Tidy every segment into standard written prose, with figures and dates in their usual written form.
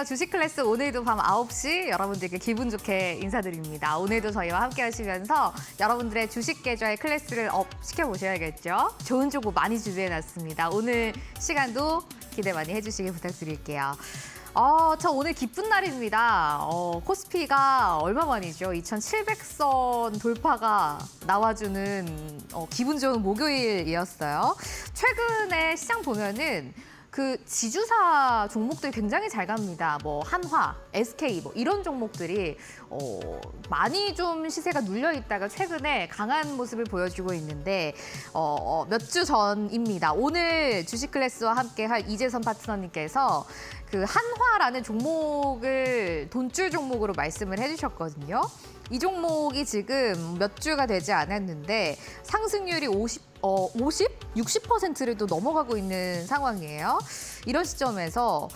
안녕하세요. 주식 클래스 오늘도 밤 9시 여러분들께 기분 좋게 인사드립니다. 오늘도 저희와 함께 하시면서 여러분들의 주식 계좌의 클래스를 업 시켜보셔야겠죠. 좋은 정보 많이 준비해놨습니다. 오늘 시간도 기대 많이 해주시길 부탁드릴게요. 저 오늘 기쁜 날입니다. 코스피가 얼마만이죠? 2,700선 돌파가 나와주는 기분 좋은 목요일이었어요. 최근에 시장 보면은 그 지주사 종목들이 굉장히 잘 갑니다. 뭐 한화, SK 뭐 이런 종목들이 많이 좀 시세가 눌려 있다가 최근에 강한 모습을 보여주고 있는데 몇 주 전입니다. 오늘 주식 클래스와 함께 할 이재선 파트너님께서 그 한화라는 종목을 돈줄 종목으로 말씀을 해주셨거든요. 이 종목이 지금 몇 주가 되지 않았는데 상승률이 60%를 또 넘어가고 있는 상황이에요. 이런 시점에서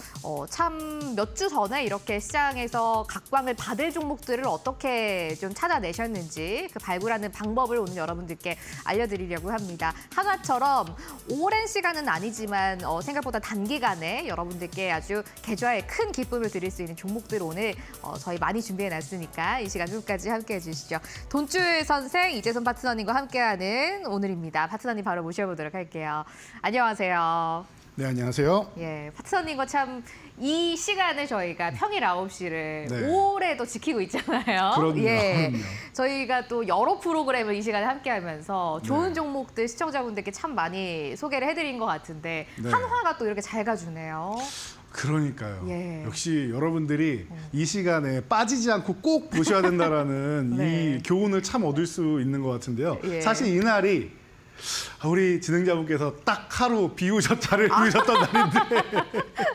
참 몇 주 전에 이렇게 시장에서 각광을 받을 종목들을 어떻게 좀 찾아내셨는지 그 발굴하는 방법을 오늘 여러분들께 알려드리려고 합니다. 한화처럼 오랜 시간은 아니지만 생각보다 단기간에 여러분들께 아주 계좌에 큰 기쁨을 드릴 수 있는 종목들 오늘 저희 많이 준비해놨으니까 이 시간 끝까지 함께해 주시죠. 돈줄 선생 이재선 파트너님과 함께하는 오늘입니다. 파트너님 바로 모셔보도록 할게요. 안녕하세요. 네, 안녕하세요. 예, 파트너님과 참 이 시간을 저희가 평일 9시를 네. 오래도 지키고 있잖아요. 그럼요. 예, 그럼요. 저희가 또 여러 프로그램을 이 시간에 함께하면서 좋은 네. 종목들 시청자분들께 참 많이 소개를 해드린 것 같은데 네. 한화가 또 이렇게 잘 가주네요. 그러니까요. 예. 역시 여러분들이 이 시간에 빠지지 않고 꼭 보셔야 된다라는 네. 이 교훈을 참 얻을 수 있는 것 같은데요. 예. 사실 이날이 우리 진행자분께서 딱 하루 비우셨다를 누리셨던 날인데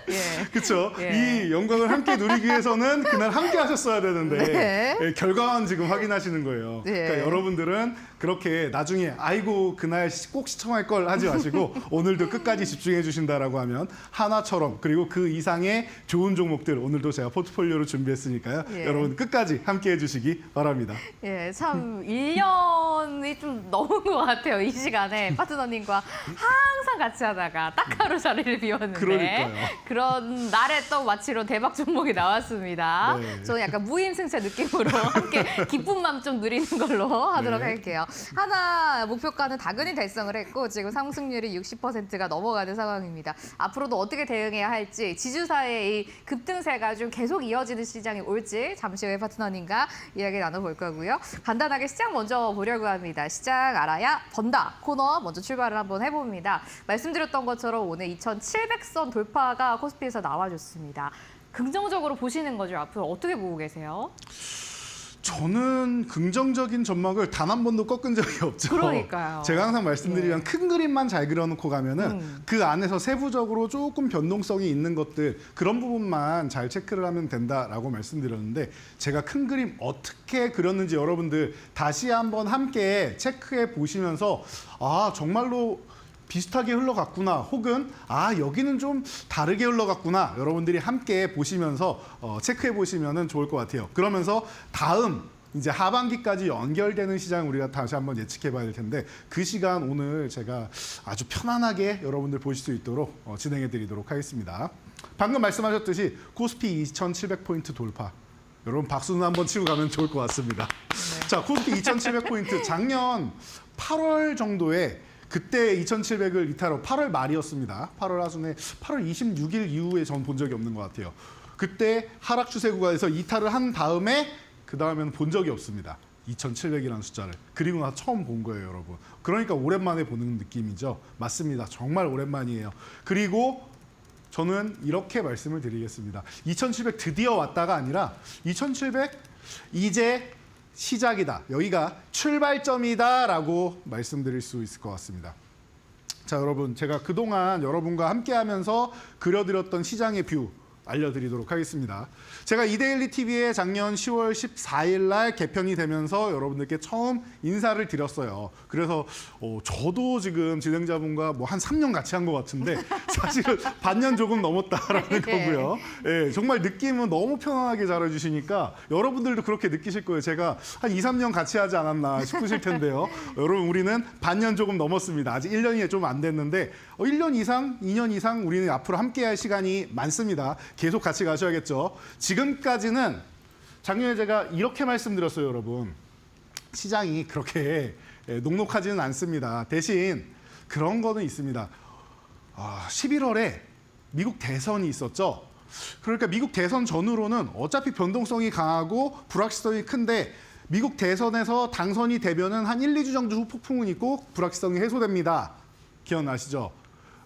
예. 그렇죠. 예. 이 영광을 함께 누리기 위해서는 그날 함께 하셨어야 되는데 네. 예, 결과만 지금 확인하시는 거예요. 네. 그러니까 여러분들은 그렇게 나중에 아이고 그날 꼭 시청할 걸 하지 마시고 오늘도 끝까지 집중해 주신다라고 하면 한화처럼 그리고 그 이상의 좋은 종목들 오늘도 제가 포트폴리오로 준비했으니까요. 예. 여러분 끝까지 함께 해주시기 바랍니다. 예, 참 1년이 좀 넘은 것 같아요. 이 시간에 파트너님과 항상 같이 하다가 딱 하루 자리를 비웠는데 그러니까요. 그런 날에 또 마치로 대박 종목이 나왔습니다. 네. 저는 약간 무임승차 느낌으로 함께 기쁜 마음 좀 누리는 걸로 하도록 네. 할게요. 하나 목표가는 당연히 달성을 했고 지금 상승률이 60%가 넘어가는 상황입니다. 앞으로도 어떻게 대응해야 할지 지주사의 이 급등세가 좀 계속 이어지는 시장이 올지 잠시 후에 파트너님과 이야기 나눠볼 거고요. 간단하게 시장 먼저 보려고 합니다. 시장 알아야 번다 코너 먼저 출발을 한번 해봅니다. 말씀드렸던 것처럼 오늘 2,700선 돌파가 코스피에서 나와줬습니다. 긍정적으로 보시는 거죠. 앞으로 어떻게 보고 계세요? 저는 긍정적인 전망을 단 한 번도 꺾은 적이 없죠. 그러니까요. 제가 항상 말씀드리면 예. 큰 그림만 잘 그려놓고 가면은 그 안에서 세부적으로 조금 변동성이 있는 것들 그런 부분만 잘 체크를 하면 된다라고 말씀드렸는데 제가 큰 그림 어떻게 그렸는지 여러분들 다시 한번 함께 체크해 보시면서 아 정말로 비슷하게 흘러갔구나 혹은 아 여기는 좀 다르게 흘러갔구나 여러분들이 함께 보시면서 체크해 보시면 좋을 것 같아요. 그러면서 다음 이제 하반기까지 연결되는 시장 우리가 다시 한번 예측해 봐야 될 텐데 그 시간 오늘 제가 아주 편안하게 여러분들 보실 수 있도록 진행해 드리도록 하겠습니다. 방금 말씀하셨듯이 코스피 2,700포인트 돌파. 여러분 박수는 한번 치고 가면 좋을 것 같습니다. 네. 자, 코스피 2,700포인트 작년 8월 정도에 그때 2,700을 이탈하고 8월 말이었습니다. 8월 하순에 8월 26일 이후에 전 본 적이 없는 것 같아요. 그때 하락 추세 구간에서 이탈을 한 다음에 그 다음에는 본 적이 없습니다. 2,700이라는 숫자를. 그리고 나서 처음 본 거예요, 여러분. 그러니까 오랜만에 보는 느낌이죠. 맞습니다. 정말 오랜만이에요. 그리고 저는 이렇게 말씀을 드리겠습니다. 2,700 드디어 왔다가 아니라 2,700 이제 시작이다. 여기가 출발점이다라고 말씀드릴 수 있을 것 같습니다. 자, 여러분 제가 그동안 여러분과 함께하면서 그려드렸던 시장의 뷰 알려드리도록 하겠습니다. 제가 이데일리 TV에 작년 10월 14일 날 개편이 되면서 여러분들께 처음 인사를 드렸어요. 그래서 저도 지금 진행자분과 뭐 한 3년 같이 한 것 같은데 사실은 반년 조금 넘었다라는 거고요. 예, 정말 느낌은 너무 편안하게 잘해주시니까 여러분들도 그렇게 느끼실 거예요. 제가 한 2, 3년 같이 하지 않았나 싶으실 텐데요. 여러분 우리는 반년 조금 넘었습니다. 아직 1년이 좀 안 됐는데 1년 이상, 2년 이상 우리는 앞으로 함께할 시간이 많습니다. 계속 같이 가셔야겠죠. 지금까지는 작년에 제가 이렇게 말씀드렸어요, 여러분. 시장이 그렇게 녹록하지는 않습니다. 대신 그런 거는 있습니다. 11월에 미국 대선이 있었죠. 그러니까 미국 대선 전후로는 어차피 변동성이 강하고 불확실성이 큰데 미국 대선에서 당선이 되면은 한 1, 2주 정도 후폭풍은 있고 불확실성이 해소됩니다. 기억나시죠?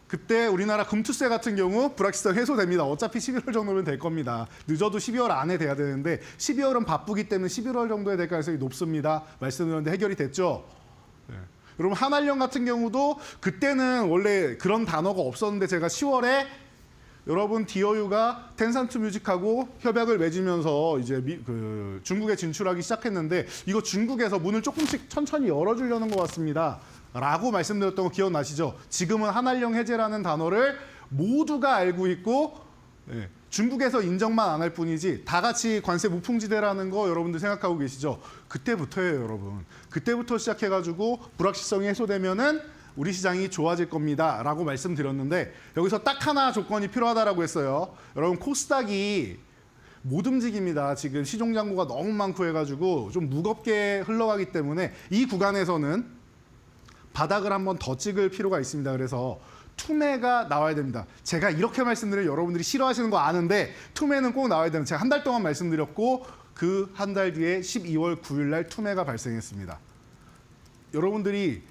그때 우리나라 금투세 같은 경우 불확실성 해소됩니다. 어차피 11월 정도면 될 겁니다. 늦어도 12월 안에 돼야 되는데 12월은 바쁘기 때문에 11월 정도에 될 가능성이 높습니다. 말씀드렸는데 해결이 됐죠. 네. 여러분 한알령 같은 경우도 그때는 원래 그런 단어가 없었는데 제가 10월에 여러분 디어유가 텐산트 뮤직하고 협약을 맺으면서 이제 중국에 진출하기 시작했는데 이거 중국에서 문을 조금씩 천천히 열어주려는 것 같습니다. 라고 말씀드렸던 거 기억나시죠? 지금은 한알령 해제라는 단어를 모두가 알고 있고 중국에서 인정만 안 할 뿐이지 다 같이 관세 무풍지대라는 거 여러분들 생각하고 계시죠? 그때부터예요, 여러분. 그때부터 시작해가지고 불확실성이 해소되면은 우리 시장이 좋아질 겁니다. 라고 말씀드렸는데 여기서 딱 하나 조건이 필요하다라고 했어요. 여러분 코스닥이 못 움직입니다. 지금 시종장고가 너무 많고 해가지고 좀 무겁게 흘러가기 때문에 이 구간에서는 바닥을 한번 더 찍을 필요가 있습니다. 그래서 투매가 나와야 됩니다. 제가 이렇게 말씀드리면 여러분들이 싫어하시는 거 아는데 투매는 꼭 나와야 되는 제가 한 달 동안 말씀드렸고 그 한 달 뒤에 12월 9일 날 투매가 발생했습니다. 여러분들이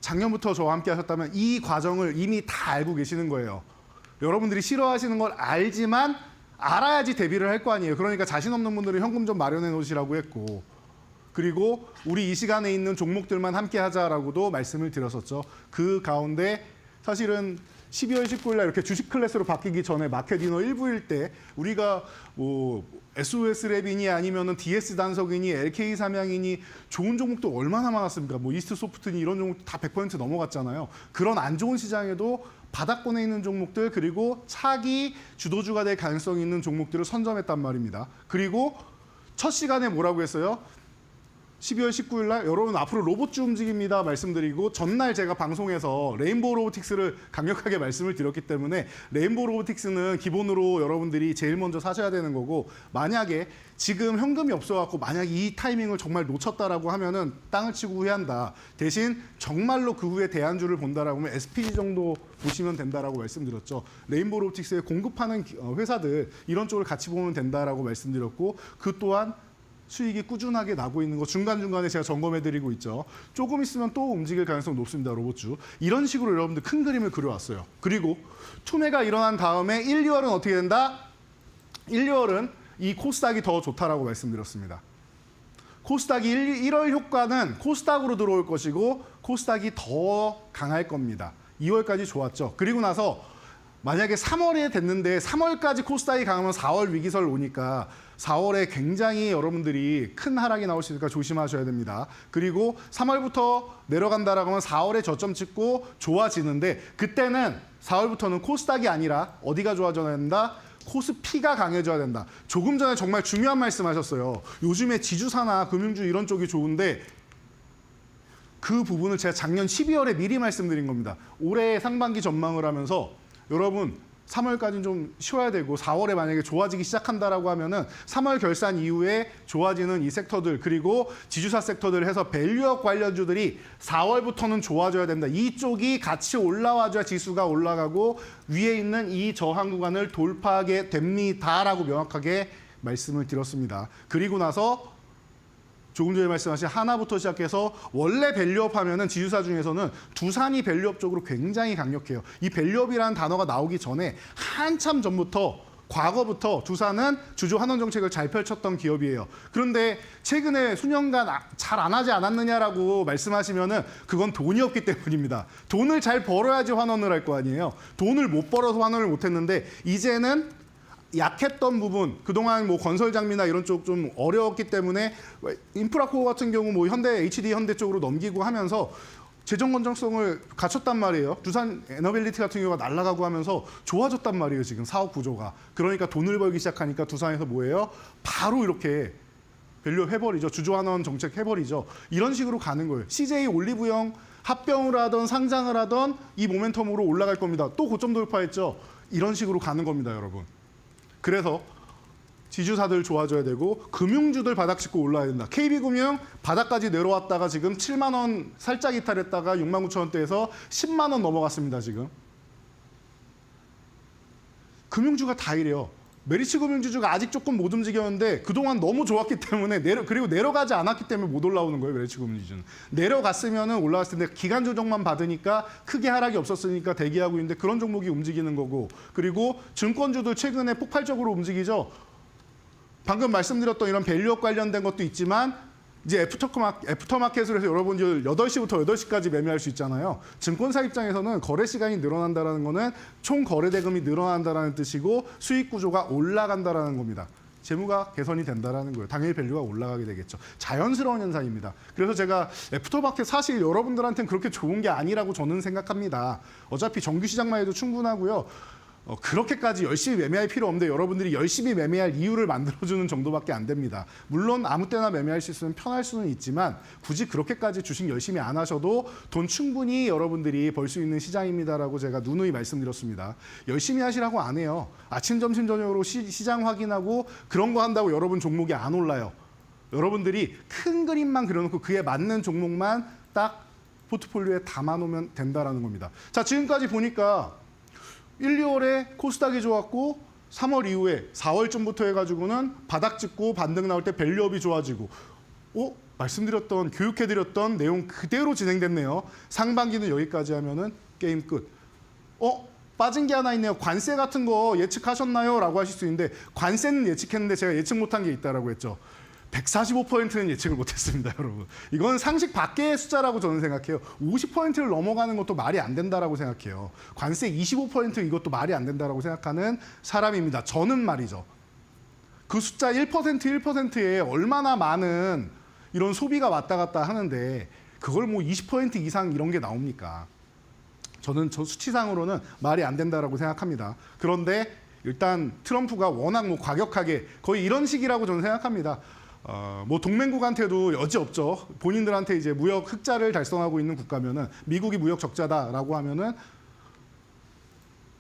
작년부터 저와 함께 하셨다면 이 과정을 이미 다 알고 계시는 거예요. 여러분들이 싫어하시는 걸 알지만 알아야지 대비를 할 거 아니에요. 그러니까 자신 없는 분들은 현금 좀 마련해 놓으시라고 했고 그리고 우리 이 시간에 있는 종목들만 함께 하자라고도 말씀을 드렸었죠. 그 가운데 사실은 12월 19일 날 이렇게 주식 클래스로 바뀌기 전에 마켓 이너 1부일 때 우리가 뭐 SOS 랩이니 아니면은 DS 단석이니 LK 삼양이니 좋은 종목도 얼마나 많았습니까? 뭐 이스트 소프트니 이런 종목 다 100% 넘어갔잖아요. 그런 안 좋은 시장에도 바닥권에 있는 종목들 그리고 차기 주도주가 될 가능성이 있는 종목들을 선점했단 말입니다. 그리고 첫 시간에 뭐라고 했어요? 12월 19일 날 여러분 앞으로 로봇주 움직입니다 말씀드리고 전날 제가 방송에서 레인보우 로보틱스를 강력하게 말씀을 드렸기 때문에 레인보우 로보틱스는 기본으로 여러분들이 제일 먼저 사셔야 되는 거고 만약에 지금 현금이 없어갖고 만약 이 타이밍을 정말 놓쳤다라고 하면은 땅을 치고 후회한다. 대신 정말로 그 후에 대안주를 본다라고 하면 SPG 정도 보시면 된다라고 말씀드렸죠. 레인보우 로보틱스에 공급하는 회사들 이런 쪽을 같이 보면 된다라고 말씀드렸고 그 또한 수익이 꾸준하게 나고 있는 거 중간중간에 제가 점검해드리고 있죠. 조금 있으면 또 움직일 가능성 높습니다. 로봇주. 이런 식으로 여러분들 큰 그림을 그려왔어요. 그리고 투매가 일어난 다음에 1, 2월은 어떻게 된다? 1, 2월은 이 코스닥이 더 좋다라고 말씀드렸습니다. 코스닥이 1월 효과는 코스닥으로 들어올 것이고 코스닥이 더 강할 겁니다. 2월까지 좋았죠. 그리고 나서 만약에 3월에 됐는데 3월까지 코스닥이 강하면 4월 위기설 오니까 4월에 굉장히 여러분들이 큰 하락이 나오시니까 조심하셔야 됩니다. 그리고 3월부터 내려간다라고 하면 4월에 저점 찍고 좋아지는데 그때는 4월부터는 코스닥이 아니라 어디가 좋아져야 된다? 코스피가 강해져야 된다. 조금 전에 정말 중요한 말씀하셨어요. 요즘에 지주사나 금융주 이런 쪽이 좋은데 그 부분을 제가 작년 12월에 미리 말씀드린 겁니다. 올해 상반기 전망을 하면서 여러분 3월까지는 좀 쉬어야 되고 4월에 만약에 좋아지기 시작한다라고 하면은 3월 결산 이후에 좋아지는 이 섹터들 그리고 지주사 섹터들 해서 밸류업 관련주들이 4월부터는 좋아져야 된다. 이쪽이 같이 올라와줘야 지수가 올라가고 위에 있는 이 저항 구간을 돌파하게 됩니다라고 명확하게 말씀을 드렸습니다. 그리고 나서 조금 전에 말씀하신 하나부터 시작해서 원래 밸류업 하면은 지주사 중에서는 두산이 밸류업 쪽으로 굉장히 강력해요. 이 밸류업이라는 단어가 나오기 전에 한참 전부터 과거부터 두산은 주주 환원 정책을 잘 펼쳤던 기업이에요. 그런데 최근에 수년간 잘 안 하지 않았느냐라고 말씀하시면은 그건 돈이 없기 때문입니다. 돈을 잘 벌어야지 환원을 할 거 아니에요. 돈을 못 벌어서 환원을 못 했는데 이제는 약했던 부분, 그동안 뭐 건설 장비나 이런 쪽 좀 어려웠기 때문에 인프라코어 같은 경우 뭐 현대, HD 현대 쪽으로 넘기고 하면서 재정 건전성을 갖췄단 말이에요. 두산 에너빌리티 같은 경우가 날아가고 하면서 좋아졌단 말이에요. 지금 사업 구조가. 그러니까 돈을 벌기 시작하니까 두산에서 뭐예요? 바로 이렇게 밸류업 해버리죠. 주주환원 정책 해버리죠. 이런 식으로 가는 거예요. CJ 올리브영 합병을 하던 상장을 하던 이 모멘텀으로 올라갈 겁니다. 또 고점 돌파했죠. 이런 식으로 가는 겁니다, 여러분. 그래서 지주사들 좋아져야 되고 금융주들 바닥 짚고 올라야 된다. KB금융 바닥까지 내려왔다가 지금 7만 원 살짝 이탈했다가 6만 9천 원대에서 10만 원 넘어갔습니다. 지금. 금융주가 다 이래요. 메리츠 금융주주가 아직 조금 못 움직였는데 그동안 너무 좋았기 때문에 그리고 내려가지 않았기 때문에 못 올라오는 거예요. 메리츠 금융주주는. 내려갔으면 올라왔을 텐데 기간 조정만 받으니까 크게 하락이 없었으니까 대기하고 있는데 그런 종목이 움직이는 거고 그리고 증권주도 최근에 폭발적으로 움직이죠. 방금 말씀드렸던 이런 밸류업 관련된 것도 있지만 이제 애프터마켓으로 해서 여러분들 8시부터 8시까지 매매할 수 있잖아요. 증권사 입장에서는 거래 시간이 늘어난다는 거는 총 거래 대금이 늘어난다는 뜻이고 수익 구조가 올라간다는 겁니다. 재무가 개선이 된다는 거예요. 당연히 밸류가 올라가게 되겠죠. 자연스러운 현상입니다. 그래서 제가 애프터마켓 사실 여러분들한테는 그렇게 좋은 게 아니라고 저는 생각합니다. 어차피 정규 시장만 해도 충분하고요. 그렇게까지 열심히 매매할 필요 없는데 여러분들이 열심히 매매할 이유를 만들어주는 정도밖에 안 됩니다. 물론 아무 때나 매매할 수 있으면 편할 수는 있지만 굳이 그렇게까지 주식 열심히 안 하셔도 돈 충분히 여러분들이 벌 수 있는 시장입니다라고 제가 누누이 말씀드렸습니다. 열심히 하시라고 안 해요. 아침, 점심, 저녁으로 시장 확인하고 그런 거 한다고 여러분 종목이 안 올라요. 여러분들이 큰 그림만 그려놓고 그에 맞는 종목만 딱 포트폴리오에 담아놓으면 된다는 겁니다. 자, 지금까지 보니까 1, 2월에 코스닥이 좋았고 3월 이후에 4월쯤부터 해가지고는 바닥 찍고 반등 나올 때 밸류업이 좋아지고 말씀드렸던 교육해드렸던 내용 그대로 진행됐네요. 상반기는 여기까지 하면은 게임 끝. 빠진 게 하나 있네요. 관세 같은 거 예측하셨나요? 라고 하실 수 있는데 관세는 예측했는데 제가 예측 못한 게 있다라고 했죠. 145%는 예측을 못했습니다, 여러분. 이건 상식 밖의 숫자라고 저는 생각해요. 50%를 넘어가는 것도 말이 안 된다라고 생각해요. 관세 25% 이것도 말이 안 된다라고 생각하는 사람입니다. 저는 말이죠. 그 숫자 1%에 얼마나 많은 이런 소비가 왔다 갔다 하는데 그걸 뭐 20% 이상 이런 게 나옵니까? 저는 저 수치상으로는 말이 안 된다라고 생각합니다. 그런데 일단 트럼프가 워낙 뭐 과격하게 거의 이런 식이라고 저는 생각합니다. 뭐 동맹국한테도 여지 없죠. 본인들한테 이제 무역 흑자를 달성하고 있는 국가면은 미국이 무역 적자다라고 하면은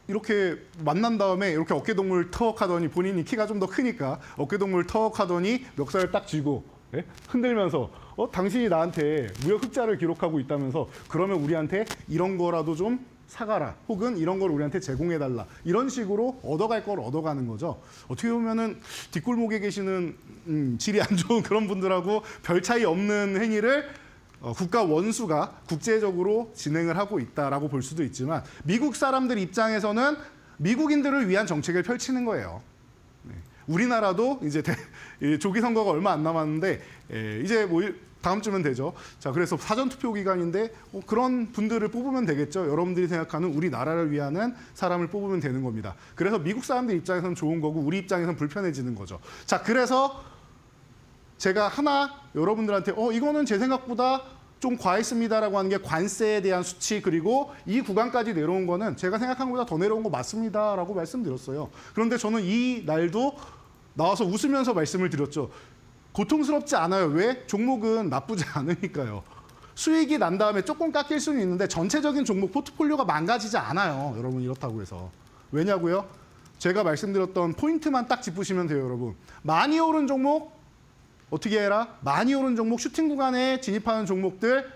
이렇게 만난 다음에 이렇게 어깨동무를 턱하더니 본인이 키가 좀 더 크니까 어깨동무를 턱하더니 멱살을 딱 쥐고 흔들면서 당신이 나한테 무역 흑자를 기록하고 있다면서 그러면 우리한테 이런 거라도 좀 사가라 혹은 이런 걸 우리한테 제공해달라 이런 식으로 얻어갈 걸 얻어가는 거죠. 어떻게 보면은 뒷골목에 계시는 질이 안 좋은 그런 분들하고 별 차이 없는 행위를 국가 원수가 국제적으로 진행을 하고 있다라고 볼 수도 있지만 미국 사람들 입장에서는 미국인들을 위한 정책을 펼치는 거예요. 우리나라도 이제 조기 선거가 얼마 안 남았는데 이제 뭐 다음 주면 되죠. 자, 그래서 사전 투표 기간인데 그런 분들을 뽑으면 되겠죠. 여러분들이 생각하는 우리나라를 위하는 사람을 뽑으면 되는 겁니다. 그래서 미국 사람들 입장에서는 좋은 거고 우리 입장에서는 불편해지는 거죠. 자, 그래서 제가 하나 여러분들한테 이거는 제 생각보다 좀 과했습니다라고 하는 게 관세에 대한 수치 그리고 이 구간까지 내려온 거는 제가 생각한 것보다 더 내려온 거 맞습니다라고 말씀드렸어요. 그런데 저는 이 날도 나와서 웃으면서 말씀을 드렸죠. 고통스럽지 않아요. 왜? 종목은 나쁘지 않으니까요. 수익이 난 다음에 조금 깎일 수는 있는데 전체적인 종목 포트폴리오가 망가지지 않아요. 여러분 이렇다고 해서. 왜냐고요? 제가 말씀드렸던 포인트만 딱 짚으시면 돼요. 여러분. 많이 오른 종목 어떻게 해라? 많이 오른 종목 슈팅 구간에 진입하는 종목들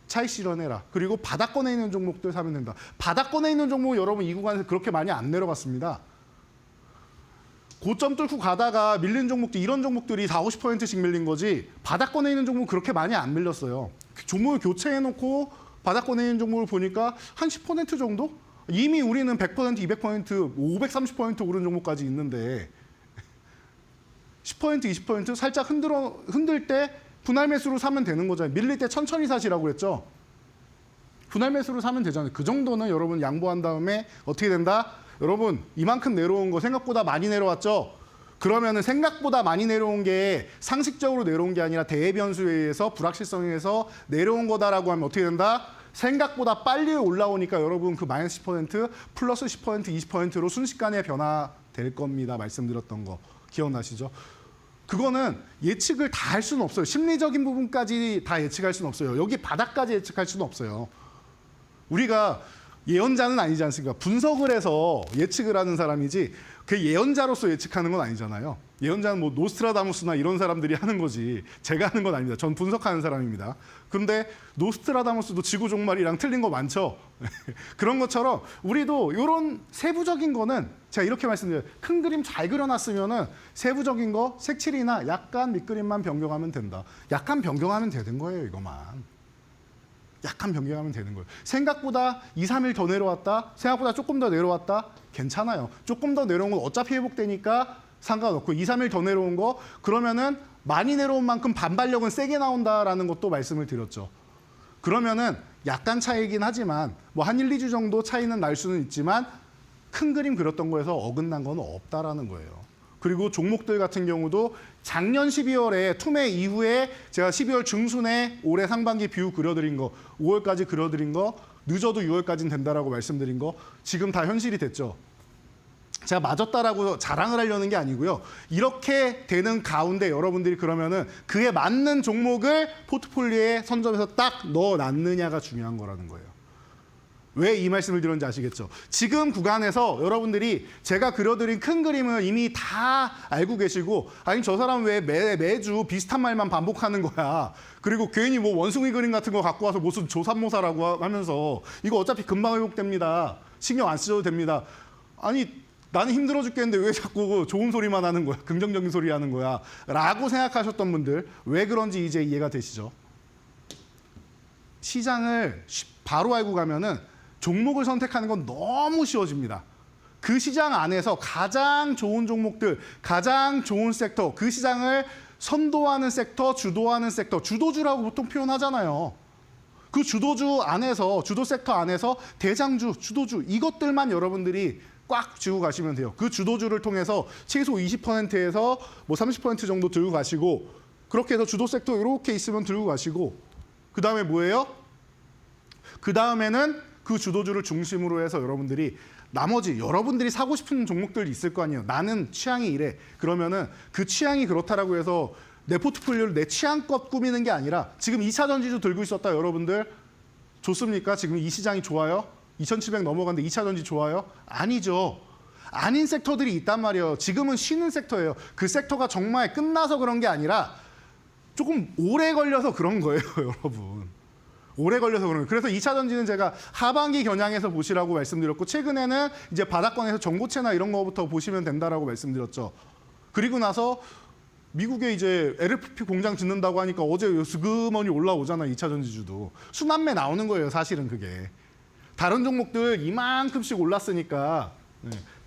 차익 실현해라. 그리고 바닥권에 있는 종목들 사면 된다. 바닥권에 있는 종목 여러분 이 구간에서 그렇게 많이 안 내려갔습니다. 고점 뚫고 가다가 밀린 종목들 이런 종목들이 40, 50%씩 밀린 거지 바닥권에 있는 종목은 그렇게 많이 안 밀렸어요. 종목을 교체해놓고 바닥권에 있는 종목을 보니까 한 10% 정도? 이미 우리는 100%, 200%, 530% 오른 종목까지 있는데 10%, 20% 살짝 흔들 때 분할 매수로 사면 되는 거잖아요. 밀릴 때 천천히 사시라고 그랬죠. 분할 매수로 사면 되잖아요. 그 정도는 여러분 양보한 다음에 어떻게 된다? 여러분 이만큼 내려온 거 생각보다 많이 내려왔죠? 그러면은 생각보다 많이 내려온 게 상식적으로 내려온 게 아니라 대변수에 의해서 불확실성에 의해서 내려온 거다라고 하면 어떻게 된다? 생각보다 빨리 올라오니까 여러분 그 마이너스 10% 플러스 10% 20%로 순식간에 변화될 겁니다. 말씀드렸던 거 기억나시죠? 그거는 예측을 다 할 수는 없어요. 심리적인 부분까지 다 예측할 수는 없어요. 여기 바닥까지 예측할 수는 없어요. 우리가 예언자는 아니지 않습니까? 분석을 해서 예측을 하는 사람이지 그 예언자로서 예측하는 건 아니잖아요. 예언자는 뭐 노스트라다무스나 이런 사람들이 하는 거지 제가 하는 건 아닙니다. 전 분석하는 사람입니다. 그런데 노스트라다무스도 지구 종말이랑 틀린 거 많죠. 그런 것처럼 우리도 이런 세부적인 거는 제가 이렇게 말씀드려요. 큰 그림 잘 그려놨으면은 세부적인 거 색칠이나 약간 밑그림만 변경하면 된다. 약간 변경하면 되는 거예요, 이거만. 약간 변경하면 되는 거예요. 생각보다 2, 3일 더 내려왔다. 생각보다 조금 더 내려왔다. 괜찮아요. 조금 더 내려온 건 어차피 회복되니까 상관없고 2, 3일 더 내려온 거 그러면은 많이 내려온 만큼 반발력은 세게 나온다라는 것도 말씀을 드렸죠. 그러면은 약간 차이긴 하지만 뭐 한 1, 2주 정도 차이는 날 수는 있지만 큰 그림 그렸던 거에서 어긋난 건 없다라는 거예요. 그리고 종목들 같은 경우도 작년 12월에 투매 이후에 제가 12월 중순에 올해 상반기 뷰 그려드린 거 5월까지 그려드린 거 늦어도 6월까지는 된다라고 말씀드린 거 지금 다 현실이 됐죠. 제가 맞았다라고 자랑을 하려는 게 아니고요. 이렇게 되는 가운데 여러분들이 그러면은 그에 맞는 종목을 포트폴리오에 선점해서 딱 넣어놨느냐가 중요한 거라는 거예요. 왜 이 말씀을 드렸는지 아시겠죠? 지금 구간에서 여러분들이 제가 그려드린 큰 그림을 이미 다 알고 계시고 아니 저 사람 왜 매주 비슷한 말만 반복하는 거야. 그리고 괜히 뭐 원숭이 그림 같은 거 갖고 와서 무슨 조삼모사라고 하면서 이거 어차피 금방 회복됩니다. 신경 안 쓰셔도 됩니다. 아니 나는 힘들어 죽겠는데 왜 자꾸 좋은 소리만 하는 거야. 긍정적인 소리 하는 거야. 라고 생각하셨던 분들 왜 그런지 이제 이해가 되시죠? 시장을 바로 알고 가면은 종목을 선택하는 건 너무 쉬워집니다. 그 시장 안에서 가장 좋은 종목들, 가장 좋은 섹터, 그 시장을 선도하는 섹터, 주도하는 섹터, 주도주라고 보통 표현하잖아요. 그 주도주 안에서, 주도 섹터 안에서 대장주, 주도주 이것들만 여러분들이 꽉 쥐고 가시면 돼요. 그 주도주를 통해서 최소 20%에서 뭐 30% 정도 들고 가시고 그렇게 해서 주도 섹터 이렇게 있으면 들고 가시고 그 다음에 뭐예요? 그 다음에는 그 주도주를 중심으로 해서 여러분들이 나머지 여러분들이 사고 싶은 종목들이 있을 거 아니에요. 나는 취향이 이래. 그러면은 그 취향이 그렇다라고 해서 내 포트폴리오를 내 취향껏 꾸미는 게 아니라 지금 2차 전지주 들고 있었다 여러분들 좋습니까? 지금 이 시장이 좋아요? 2700 넘어갔는데 2차 전지 좋아요? 아니죠. 아닌 섹터들이 있단 말이에요. 지금은 쉬는 섹터예요. 그 섹터가 정말 끝나서 그런 게 아니라 조금 오래 걸려서 그런 거예요, 여러분. 오래 걸려서 그런 거예요. 그래서 2차 전지는 제가 하반기 겨냥해서 보시라고 말씀드렸고 최근에는 이제 바닥권에서 전고체나 이런 거부터 보시면 된다라고 말씀드렸죠. 그리고 나서 미국에 이제 LFP 공장 짓는다고 하니까 어제 스그머니 올라오잖아요. 2차 전지주도. 순환매 나오는 거예요, 사실은 그게. 다른 종목들 이만큼씩 올랐으니까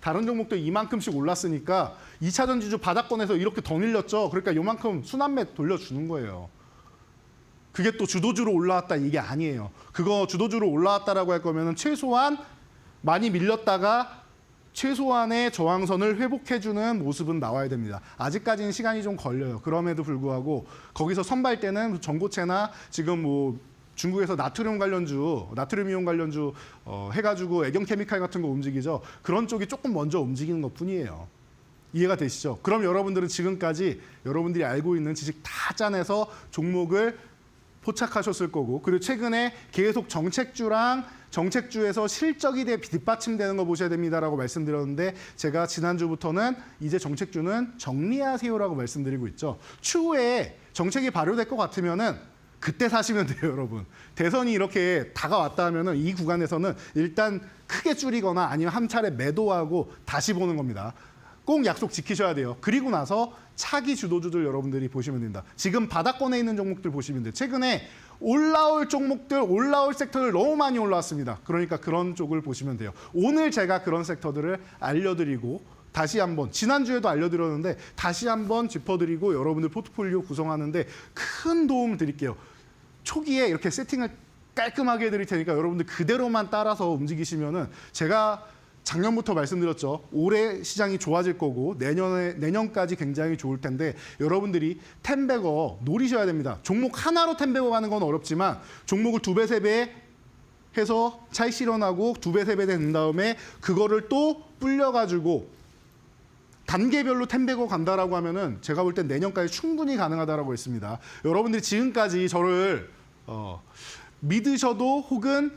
다른 종목들 이만큼씩 올랐으니까 2차 전지주 바닥권에서 이렇게 더 밀렸죠. 그러니까 요만큼 순환매 돌려주는 거예요. 그게 또 주도주로 올라왔다 이게 아니에요. 그거 주도주로 올라왔다라고 할 거면은 최소한 많이 밀렸다가 최소한의 저항선을 회복해주는 모습은 나와야 됩니다. 아직까지는 시간이 좀 걸려요. 그럼에도 불구하고 거기서 선발대는 전고체나 지금 뭐 중국에서 나트륨 관련주, 나트륨 이온 관련주 해가지고 애경 케미칼 같은 거 움직이죠. 그런 쪽이 조금 먼저 움직이는 것뿐이에요. 이해가 되시죠? 그럼 여러분들은 지금까지 여러분들이 알고 있는 지식 다 짜내서 종목을 포착하셨을 거고 그리고 최근에 계속 정책주에서 실적이 뒷받침되는 거 보셔야 됩니다라고 말씀드렸는데 제가 지난주부터는 이제 정책주는 정리하세요라고 말씀드리고 있죠. 추후에 정책이 발효될 것 같으면은 그때 사시면 돼요, 여러분. 대선이 이렇게 다가왔다 하면은 이 구간에서는 일단 크게 줄이거나 아니면 한 차례 매도하고 다시 보는 겁니다. 꼭 약속 지키셔야 돼요. 그리고 나서 차기 주도주들 여러분들이 보시면 됩니다. 지금 바닥권에 있는 종목들 보시면 돼요. 최근에 올라올 종목들, 올라올 섹터들 너무 많이 올라왔습니다. 그러니까 그런 쪽을 보시면 돼요. 오늘 제가 그런 섹터들을 알려드리고 다시 한번 지난주에도 알려드렸는데 다시 한번 짚어드리고 여러분들 포트폴리오 구성하는데 큰 도움을 드릴게요. 초기에 이렇게 세팅을 깔끔하게 해드릴 테니까 여러분들 그대로만 따라서 움직이시면은 제가 작년부터 말씀드렸죠. 올해 시장이 좋아질 거고 내년까지 굉장히 좋을 텐데 여러분들이 텐베거 노리셔야 됩니다. 종목 하나로 텐베거 가는 건 어렵지만 종목을 2배, 3배 해서 차익 실현하고 2배, 3배 된 다음에 그거를 또 불려가지고 단계별로 텐베거 간다라고 하면은 제가 볼 땐 내년까지 충분히 가능하다라고 했습니다. 여러분들이 지금까지 저를 믿으셔도 혹은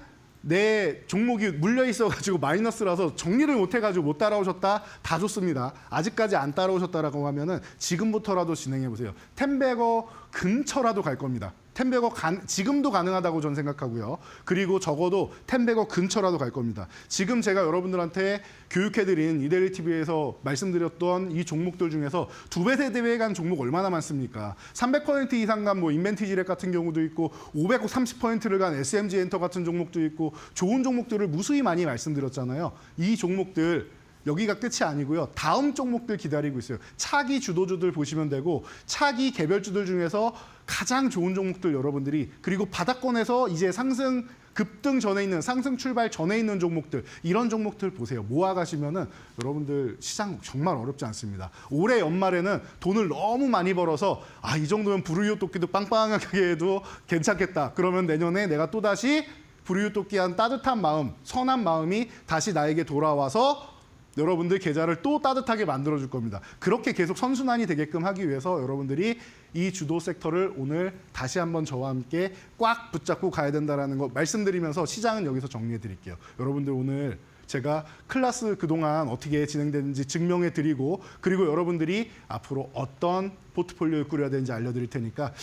내 종목이 물려 있어가지고 마이너스라서 정리를 못해가지고 못 따라오셨다, 다 좋습니다. 아직까지 안 따라오셨다라고 하면은 지금부터라도 진행해 보세요. 텐베거 근처라도 갈 겁니다. 텐베거 지금도 가능하다고 저는 생각하고요. 그리고 적어도 텐베거 근처라도 갈 겁니다. 지금 제가 여러분들한테 교육해드린 이데일리 TV에서 말씀드렸던 이 종목들 중에서 2배, 3배에 간 종목 얼마나 많습니까? 300% 이상 간 뭐 인벤티지랩 같은 경우도 있고 530%를 간 SMG 엔터 같은 종목도 있고 좋은 종목들을 무수히 많이 말씀드렸잖아요. 이 종목들 여기가 끝이 아니고요. 다음 종목들 기다리고 있어요. 차기 주도주들 보시면 되고 차기 개별주들 중에서 가장 좋은 종목들 여러분들이 그리고 바닥권에서 이제 상승 급등 전에 있는 상승 출발 전에 있는 종목들 이런 종목들 보세요. 모아가시면은 여러분들 시장 정말 어렵지 않습니다. 올해 연말에는 돈을 너무 많이 벌어서 이 정도면 부르이웃 돕기도 빵빵하게 해도 괜찮겠다. 그러면 내년에 내가 또다시 부르이웃 돕기한 따뜻한 마음, 선한 마음이 다시 나에게 돌아와서 여러분들 계좌를 또 따뜻하게 만들어줄 겁니다. 그렇게 계속 선순환이 되게끔 하기 위해서 여러분들이 이 주도 섹터를 오늘 다시 한번 저와 함께 꽉 붙잡고 가야 된다는 거 말씀드리면서 시장은 여기서 정리해 드릴게요. 여러분들 오늘 제가 클래스 그동안 어떻게 진행되는지 증명해 드리고 그리고 여러분들이 앞으로 어떤 포트폴리오를 꾸려야 되는지 알려드릴 테니까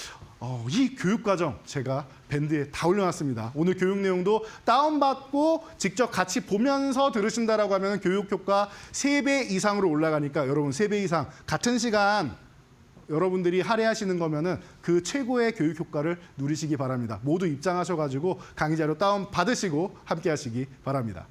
이 교육과정 제가 밴드에 다 올려놨습니다. 오늘 교육 내용도 다운받고 직접 같이 보면서 들으신다라고 하면 교육 효과 3배 이상으로 올라가니까 여러분 3배 이상 같은 시간 여러분들이 할애하시는 거면은 그 최고의 교육 효과를 누리시기 바랍니다. 모두 입장하셔가지고 강의 자료 다운 받으시고 함께 하시기 바랍니다.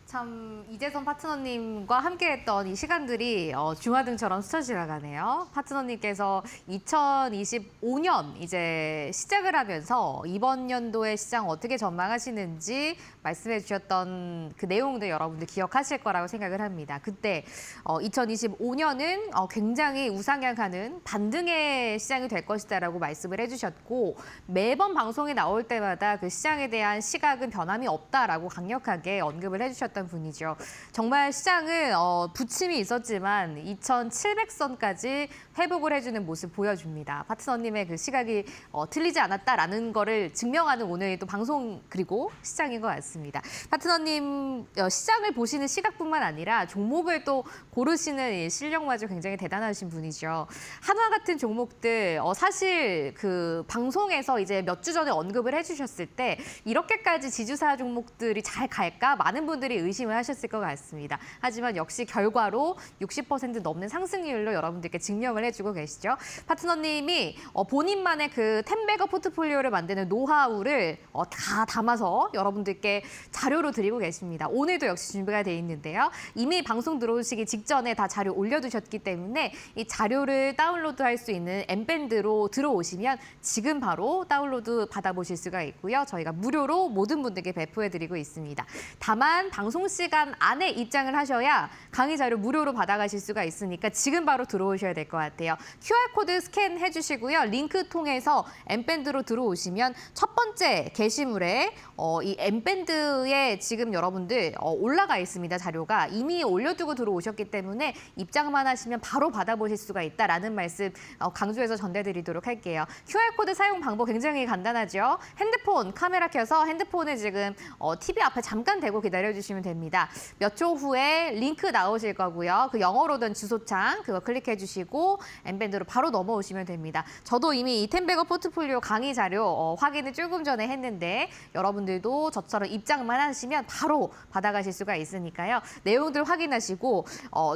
참 이재선 파트너님과 함께했던 이 시간들이 주마등처럼 스쳐 지나가네요. 파트너님께서 2025년 이제 시작을 하면서 이번 연도의 시장 어떻게 전망하시는지 말씀해 주셨던 그 내용들 여러분들 기억하실 거라고 생각을 합니다. 그때 2025년은 굉장히 우상향하는 반등의 시장이 될 것이다라고 말씀을 해주셨고 매번 방송에 나올 때마다 그 시장에 대한 시각은 변함이 없다라고 강력하게 언급을 해주셨던 분이죠. 정말 시장은 부침이 있었지만 2,700선까지 회복을 해주는 모습 보여줍니다. 파트너님의 그 시각이 틀리지 않았다라는 거를 증명하는 오늘의 또 방송 그리고 시장인 것 같습니다. 파트너님 시장을 보시는 시각뿐만 아니라 종목을 또 고르시는 이 실력마저 굉장히 대단하신 분이죠. 한화 같은 종목들 사실 그 방송에서 이제 몇 주 전에 언급을 해주셨을 때 이렇게까지 지주사 종목들이 잘 갈까 많은 분들이 의심을 하셨을 것 같습니다. 하지만 역시 결과로 60% 넘는 상승률로 여러분들께 증명을 해주고 계시죠. 파트너님이 본인만의 그 텐베거 포트폴리오를 만드는 노하우를 다 담아서 여러분들께 자료로 드리고 계십니다. 오늘도 역시 준비가 돼 있는데요. 이미 방송 들어오시기 직전에 다 자료 올려두셨기 때문에 이 자료를 다운로드할 수 있는 엠밴드로 들어오시면 지금 바로 다운로드 받아보실 수가 있고요. 저희가 무료로 모든 분들께 배포해드리고 있습니다. 다만 방송 시간 안에 입장을 하셔야 강의 자료 무료로 받아가실 수가 있으니까 지금 바로 들어오셔야 될 것 같아요. QR코드 스캔해 주시고요. 링크 통해서 엠밴드로 들어오시면 첫 번째 게시물에 이 엠밴드에 지금 여러분들 올라가 있습니다. 자료가 이미 올려두고 들어오셨기 때문에 입장만 하시면 바로 받아보실 수가 있다라는 말씀 강조해서 전달드리도록 할게요. QR코드 사용 방법 굉장히 간단하죠. 핸드폰 카메라 켜서 핸드폰을 지금 TV 앞에 잠깐 대고 기다려주시면 됩니다. 몇 초 후에 링크 나오실 거고요. 그 영어로 된 주소창 그거 클릭해 주시고 엠밴드로 바로 넘어오시면 됩니다. 저도 이미 이 텐베거 포트폴리오 강의 자료 확인을 조금 전에 했는데 여러분들도 저처럼 입장만 하시면 바로 받아가실 수가 있으니까요. 내용들 확인하시고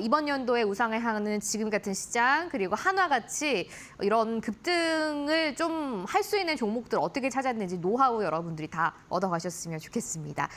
이번 연도에 우상을 향하는 지금 같은 시장 그리고 한화같이 이런 급등을 좀 할 수 있는 종목들 어떻게 찾았는지 노하우 여러분들이 다 얻어가셨으면 좋겠습니다.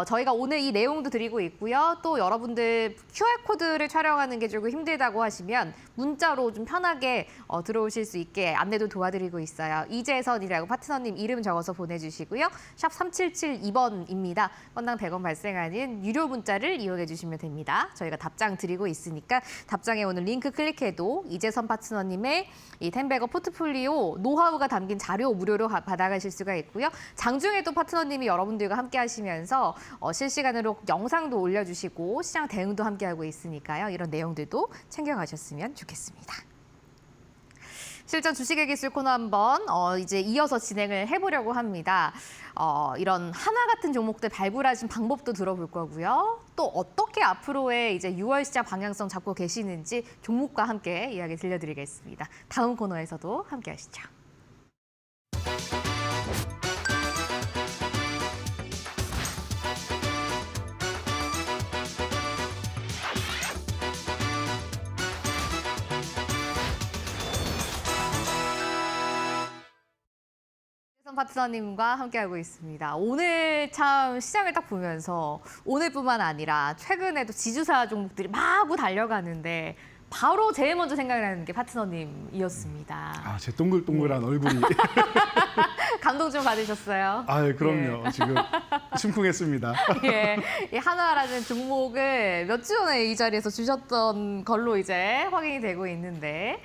저희가 오늘 이 내용도 드리고 있고요. 또 여러분들 QR코드를 촬영하는 게 조금 힘들다고 하시면 문자로 좀 편하게 들어오실 수 있게 안내도 도와드리고 있어요. 이재선이라고 파트너님 이름 적어서 보내주시고요. 샵 3772번입니다. 건당 100원 발생하는 유료 문자를 이용해 주시면 됩니다. 저희가 답장 드리고 있으니까 답장에 오늘 링크 클릭해도 이재선 파트너님의 이 텐베거 포트폴리오 노하우가 담긴 자료 무료로 받아가실 수가 있고요. 장중에도 파트너님이 여러분들과 함께 하시면서 실시간으로 영상도 올려주시고 시장 대응도 함께하고 있으니까요. 이런 내용들도 챙겨가셨으면 좋겠습니다. 실전 주식의 기술 코너 한번 이제 이어서 진행을 해보려고 합니다. 이런 한화 같은 종목들 발굴하신 방법도 들어볼 거고요. 또 어떻게 앞으로의 이제 6월 시장 방향성 잡고 계시는지 종목과 함께 이야기 들려드리겠습니다. 다음 코너에서도 함께 하시죠. 파트너님과 함께하고 있습니다. 오늘 참 시장을 딱 보면서 오늘뿐만 아니라 최근에도 지주사 종목들이 마구 달려가는데 바로 제일 먼저 생각나는 게 파트너님이었습니다. 아, 제 동글동글한 얼굴이. 감동 좀 받으셨어요? 아, 그럼요. 지금 심쿵했습니다. 예, 이 한화라는 종목을 몇 주 전에 이 자리에서 주셨던 걸로 이제 확인이 되고 있는데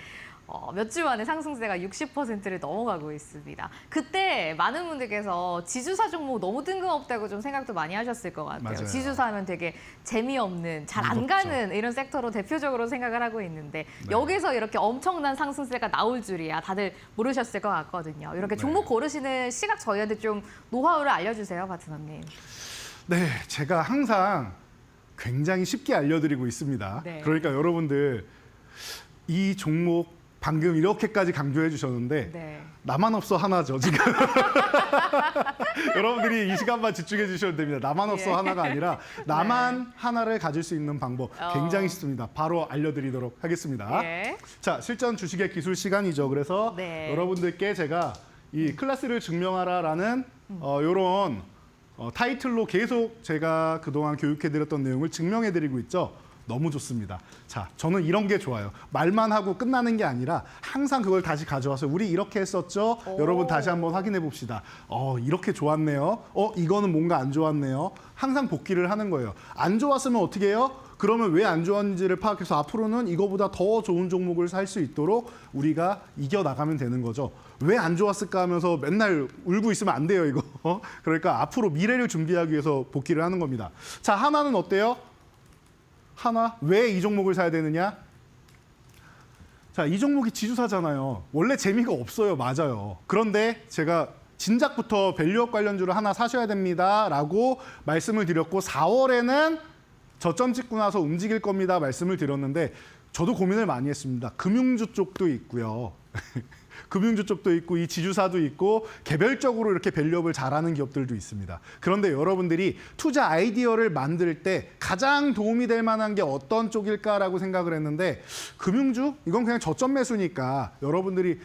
몇 주 만에 상승세가 60%를 넘어가고 있습니다. 그때 많은 분들께서 지주사 종목 너무 뜬금없다고 좀 생각도 많이 하셨을 것 같아요. 맞아요. 지주사 하면 되게 재미없는, 잘 안 무섭죠. 가는 이런 섹터로 대표적으로 생각을 하고 있는데 여기서 이렇게 엄청난 상승세가 나올 줄이야 다들 모르셨을 것 같거든요. 이렇게 종목 고르시는 시각 저희한테 좀 노하우를 알려주세요, 파트너님. 네, 제가 항상 굉장히 쉽게 알려드리고 있습니다. 네. 그러니까 여러분들 이 종목 방금 이렇게까지 강조해 주셨는데 네. 나만 없어 하나죠, 지금. 여러분들이 이 시간만 집중해 주셔도 됩니다. 나만 없어 예. 하나가 아니라 나만 하나를 가질 수 있는 방법 굉장히 쉽습니다. 바로 알려드리도록 하겠습니다. 예. 자, 실전 주식의 기술 시간이죠. 그래서 네. 여러분들께 제가 이 클래스를 증명하라라는 이런 타이틀로 계속 제가 그동안 교육해드렸던 내용을 증명해드리고 있죠. 너무 좋습니다. 자, 저는 이런 게 좋아요. 말만 하고 끝나는 게 아니라 항상 그걸 다시 가져와서 우리 이렇게 했었죠. 여러분 다시 한번 확인해 봅시다. 이렇게 좋았네요. 이거는 뭔가 안 좋았네요. 항상 복귀를 하는 거예요. 안 좋았으면 어떻게 해요? 그러면 왜 안 좋았는지를 파악해서 앞으로는 이거보다 더 좋은 종목을 살 수 있도록 우리가 이겨나가면 되는 거죠. 왜 안 좋았을까 하면서 맨날 울고 있으면 안 돼요, 이거. 그러니까 앞으로 미래를 준비하기 위해서 복귀를 하는 겁니다. 자, 하나는 어때요? 하나, 왜 이 종목을 사야 되느냐? 자, 이 종목이 지주사잖아요. 원래 재미가 없어요. 맞아요. 그런데 제가 진작부터 밸류업 관련주를 하나 사셔야 됩니다라고 말씀을 드렸고 4월에는 저점 찍고 나서 움직일 겁니다 말씀을 드렸는데 저도 고민을 많이 했습니다. 금융주 쪽도 있고요. 금융주 쪽도 있고 이 지주사도 있고 개별적으로 이렇게 밸류업을 잘하는 기업들도 있습니다. 그런데 여러분들이 투자 아이디어를 만들 때 가장 도움이 될 만한 게 어떤 쪽일까라고 생각을 했는데 금융주? 이건 그냥 저점 매수니까 여러분들이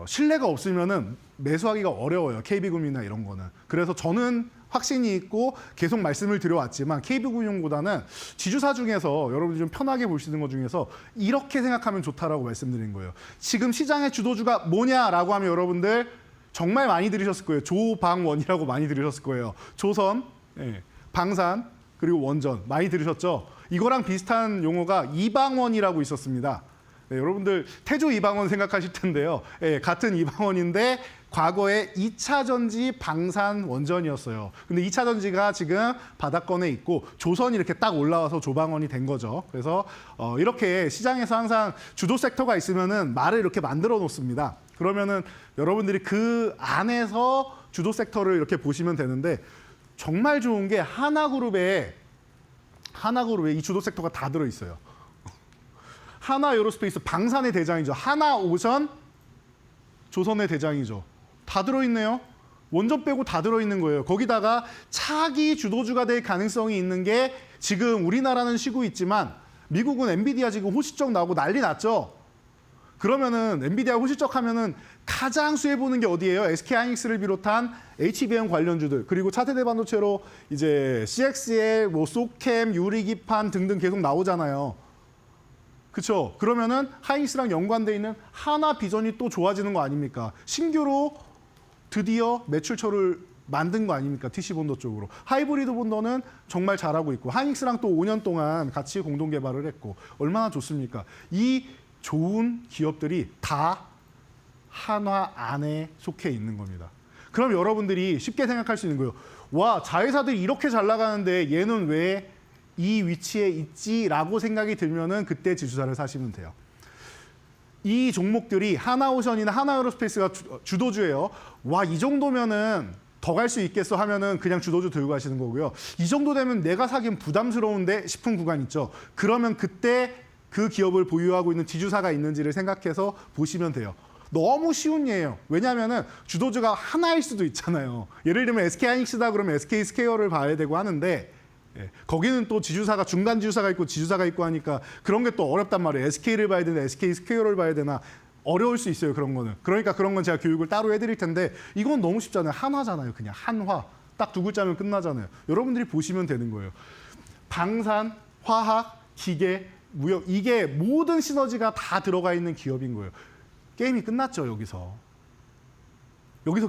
신뢰가 없으면은 매수하기가 어려워요. KB금융이나 이런 거는. 그래서 저는 확신이 있고 계속 말씀을 드려왔지만 KB금융보다는 지주사 중에서 여러분들이 좀 편하게 보시는 것 중에서 이렇게 생각하면 좋다라고 말씀드린 거예요. 지금 시장의 주도주가 뭐냐라고 하면 여러분들 정말 많이 들으셨을 거예요. 조방원이라고 많이 들으셨을 거예요. 조선, 방산, 그리고 원전 많이 들으셨죠? 이거랑 비슷한 용어가 이방원이라고 있었습니다. 네, 여러분들 태조 이방원 생각하실 텐데요. 같은 이방원인데 과거에 2차 전지 방산 원전이었어요. 근데 2차 전지가 지금 바닥권에 있고 조선이 이렇게 딱 올라와서 조방원이 된 거죠. 그래서 이렇게 시장에서 항상 주도 섹터가 있으면은 말을 이렇게 만들어 놓습니다. 그러면은 여러분들이 그 안에서 주도 섹터를 이렇게 보시면 되는데 정말 좋은 게 하나그룹에 이 주도 섹터가 다 들어 있어요. 하나 에어로스페이스 방산의 대장이죠. 하나오션 조선의 대장이죠. 다 들어있네요. 원전 빼고 다 들어있는 거예요. 거기다가 차기 주도주가 될 가능성이 있는 게 지금 우리나라는 쉬고 있지만 미국은 엔비디아 지금 호시적 나오고 난리 났죠. 그러면은 엔비디아 호시적 하면은 가장 수혜 보는 게 어디예요? SK하이닉스를 비롯한 HBM 관련주들 그리고 차세대 반도체로 이제 CXL, 뭐 소캠, 유리기판 등등 계속 나오잖아요. 그렇죠. 그러면은 하이닉스랑 연관돼 있는 하나 비전이 또 좋아지는 거 아닙니까? 신규로 드디어 매출처를 만든 거 아닙니까? TC 본더 쪽으로. 하이브리드 본더는 정말 잘하고 있고 하이닉스랑 또 5년 동안 같이 공동 개발을 했고 얼마나 좋습니까? 이 좋은 기업들이 다 한화 안에 속해 있는 겁니다. 그럼 여러분들이 쉽게 생각할 수 있는 거예요. 와, 자회사들이 이렇게 잘 나가는데 얘는 왜 이 위치에 있지라고 생각이 들면은 그때 지주사를 사시면 돼요. 이 종목들이 하나오션이나 하나에어로스페이스가 주도주예요. 와, 이 정도면은 더 갈 수 있겠어 하면은 그냥 주도주 들고 가시는 거고요. 이 정도 되면 내가 사기엔 부담스러운데 싶은 구간 있죠. 그러면 그때 그 기업을 보유하고 있는 지주사가 있는지를 생각해서 보시면 돼요. 너무 쉬운 예예요. 왜냐하면은 주도주가 하나일 수도 있잖아요. 예를 들면 SK하이닉스다 그러면 SK스퀘어를 봐야 되고 하는데 거기는 또 지주사가 중간 지주사가 있고 지주사가 있고 하니까 그런 게 또 어렵단 말이에요. SK를 봐야 되나 SK스퀘어를 봐야 되나 어려울 수 있어요. 그런 거는. 그러니까 그런 건 제가 교육을 따로 해드릴 텐데 이건 너무 쉽잖아요. 한화잖아요. 그냥 한화. 딱 두 글자면 끝나잖아요. 여러분들이 보시면 되는 거예요. 방산, 화학, 기계, 무역 이게 모든 시너지가 다 들어가 있는 기업인 거예요. 게임이 끝났죠. 여기서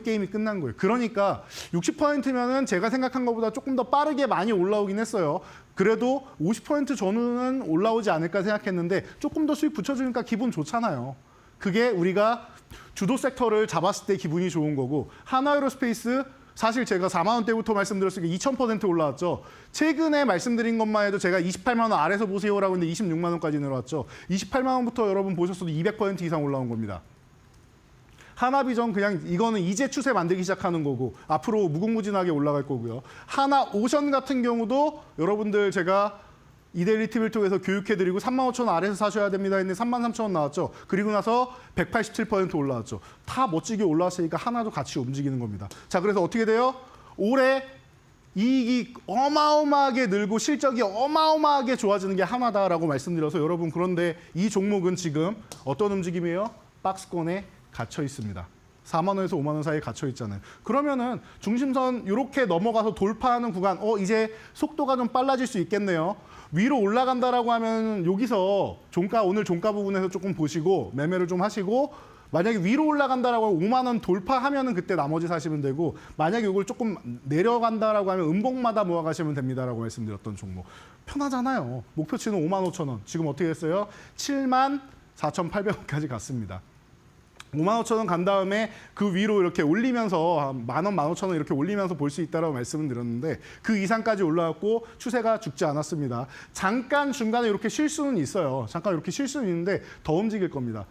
게임이 끝난 거예요. 그러니까 60%면은 제가 생각한 것보다 조금 더 빠르게 많이 올라오긴 했어요. 그래도 50% 전후는 올라오지 않을까 생각했는데 조금 더 수익 붙여주니까 기분 좋잖아요. 그게 우리가 주도 섹터를 잡았을 때 기분이 좋은 거고 하나에어로스페이스 사실 제가 4만 원대부터 말씀드렸으니까 2000% 올라왔죠. 최근에 말씀드린 것만 해도 제가 28만 원 아래서 보세요라고 했는데 26만 원까지 내려왔죠. 28만 원부터 여러분 보셨어도 200% 이상 올라온 겁니다. 하나비전 그냥 이거는 이제 추세 만들기 시작하는 거고 앞으로 무궁무진하게 올라갈 거고요. 하나오션 같은 경우도 여러분들 제가 이데일리 TV를 통해서 교육해드리고 35,000원 아래에서 사셔야 됩니다 했는데 33,000원 나왔죠. 그리고 나서 187% 올라왔죠. 다 멋지게 올라왔으니까 하나도 같이 움직이는 겁니다. 자, 그래서 어떻게 돼요? 올해 이익이 어마어마하게 늘고 실적이 어마어마하게 좋아지는 게 하나다라고 말씀드려서 여러분 그런데 이 종목은 지금 어떤 움직임이에요? 박스권에 갇혀 있습니다. 4만 원에서 5만 원 사이에 갇혀 있잖아요. 그러면은 중심선 이렇게 넘어가서 돌파하는 구간, 이제 속도가 좀 빨라질 수 있겠네요. 위로 올라간다라고 하면 여기서 오늘 종가 부분에서 조금 보시고 매매를 좀 하시고 만약에 위로 올라간다라고 하면 5만 원 돌파하면은 그때 나머지 사시면 되고 만약에 이걸 조금 내려간다라고 하면 음봉마다 모아가시면 됩니다라고 말씀드렸던 종목. 편하잖아요. 목표치는 5만 5천 원. 지금 어떻게 했어요? 7만 4,800원까지 갔습니다. 5만 5천 원 간 다음에 그 위로 이렇게 올리면서 만 원, 15,000원 이렇게 올리면서 볼 수 있다라고 말씀을 드렸는데 그 이상까지 올라왔고 추세가 죽지 않았습니다. 잠깐 중간에 이렇게 쉴 수는 있어요. 잠깐 이렇게 쉴 수는 있는데 더 움직일 겁니다.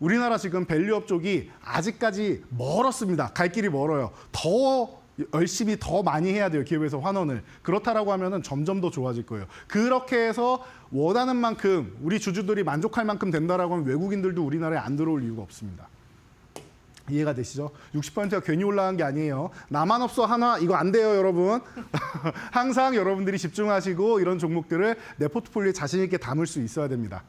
우리나라 지금 밸류업 쪽이 아직까지 멀었습니다. 갈 길이 멀어요. 더 열심히 더 많이 해야 돼요. 기업에서 환원을. 그렇다라고 하면은 점점 더 좋아질 거예요. 그렇게 해서 원하는 만큼 우리 주주들이 만족할 만큼 된다라고 하면 외국인들도 우리나라에 안 들어올 이유가 없습니다. 이해가 되시죠? 60%가 괜히 올라간 게 아니에요. 나만 없어 하나 이거 안 돼요, 여러분. 항상 여러분들이 집중하시고 이런 종목들을 내 포트폴리오에 자신 있게 담을 수 있어야 됩니다.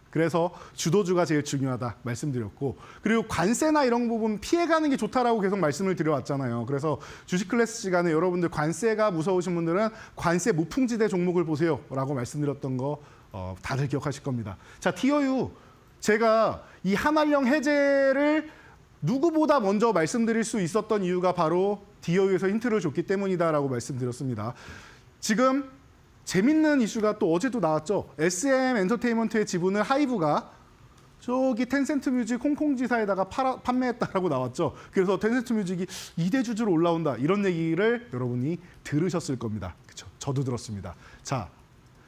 그래서 주도주가 제일 중요하다 말씀드렸고 그리고 관세나 이런 부분 피해가는 게 좋다라고 계속 말씀을 드려왔잖아요. 그래서 주식 클래스 시간에 여러분들 관세가 무서우신 분들은 관세 무풍지대 종목을 보세요라고 말씀드렸던 거 다들 기억하실 겁니다. 자, TOU 제가 이 한한령 해제를 누구보다 먼저 말씀드릴 수 있었던 이유가 바로 TOU에서 힌트를 줬기 때문이다라고 말씀드렸습니다. 지금 재밌는 이슈가 또 어제도 나왔죠. SM 엔터테인먼트의 지분을 하이브가 저기 텐센트 뮤직 홍콩 지사에다가 판매했다라고 나왔죠. 그래서 텐센트 뮤직이 2대 주주로 올라온다. 이런 얘기를 여러분이 들으셨을 겁니다. 그렇죠? 저도 들었습니다. 자,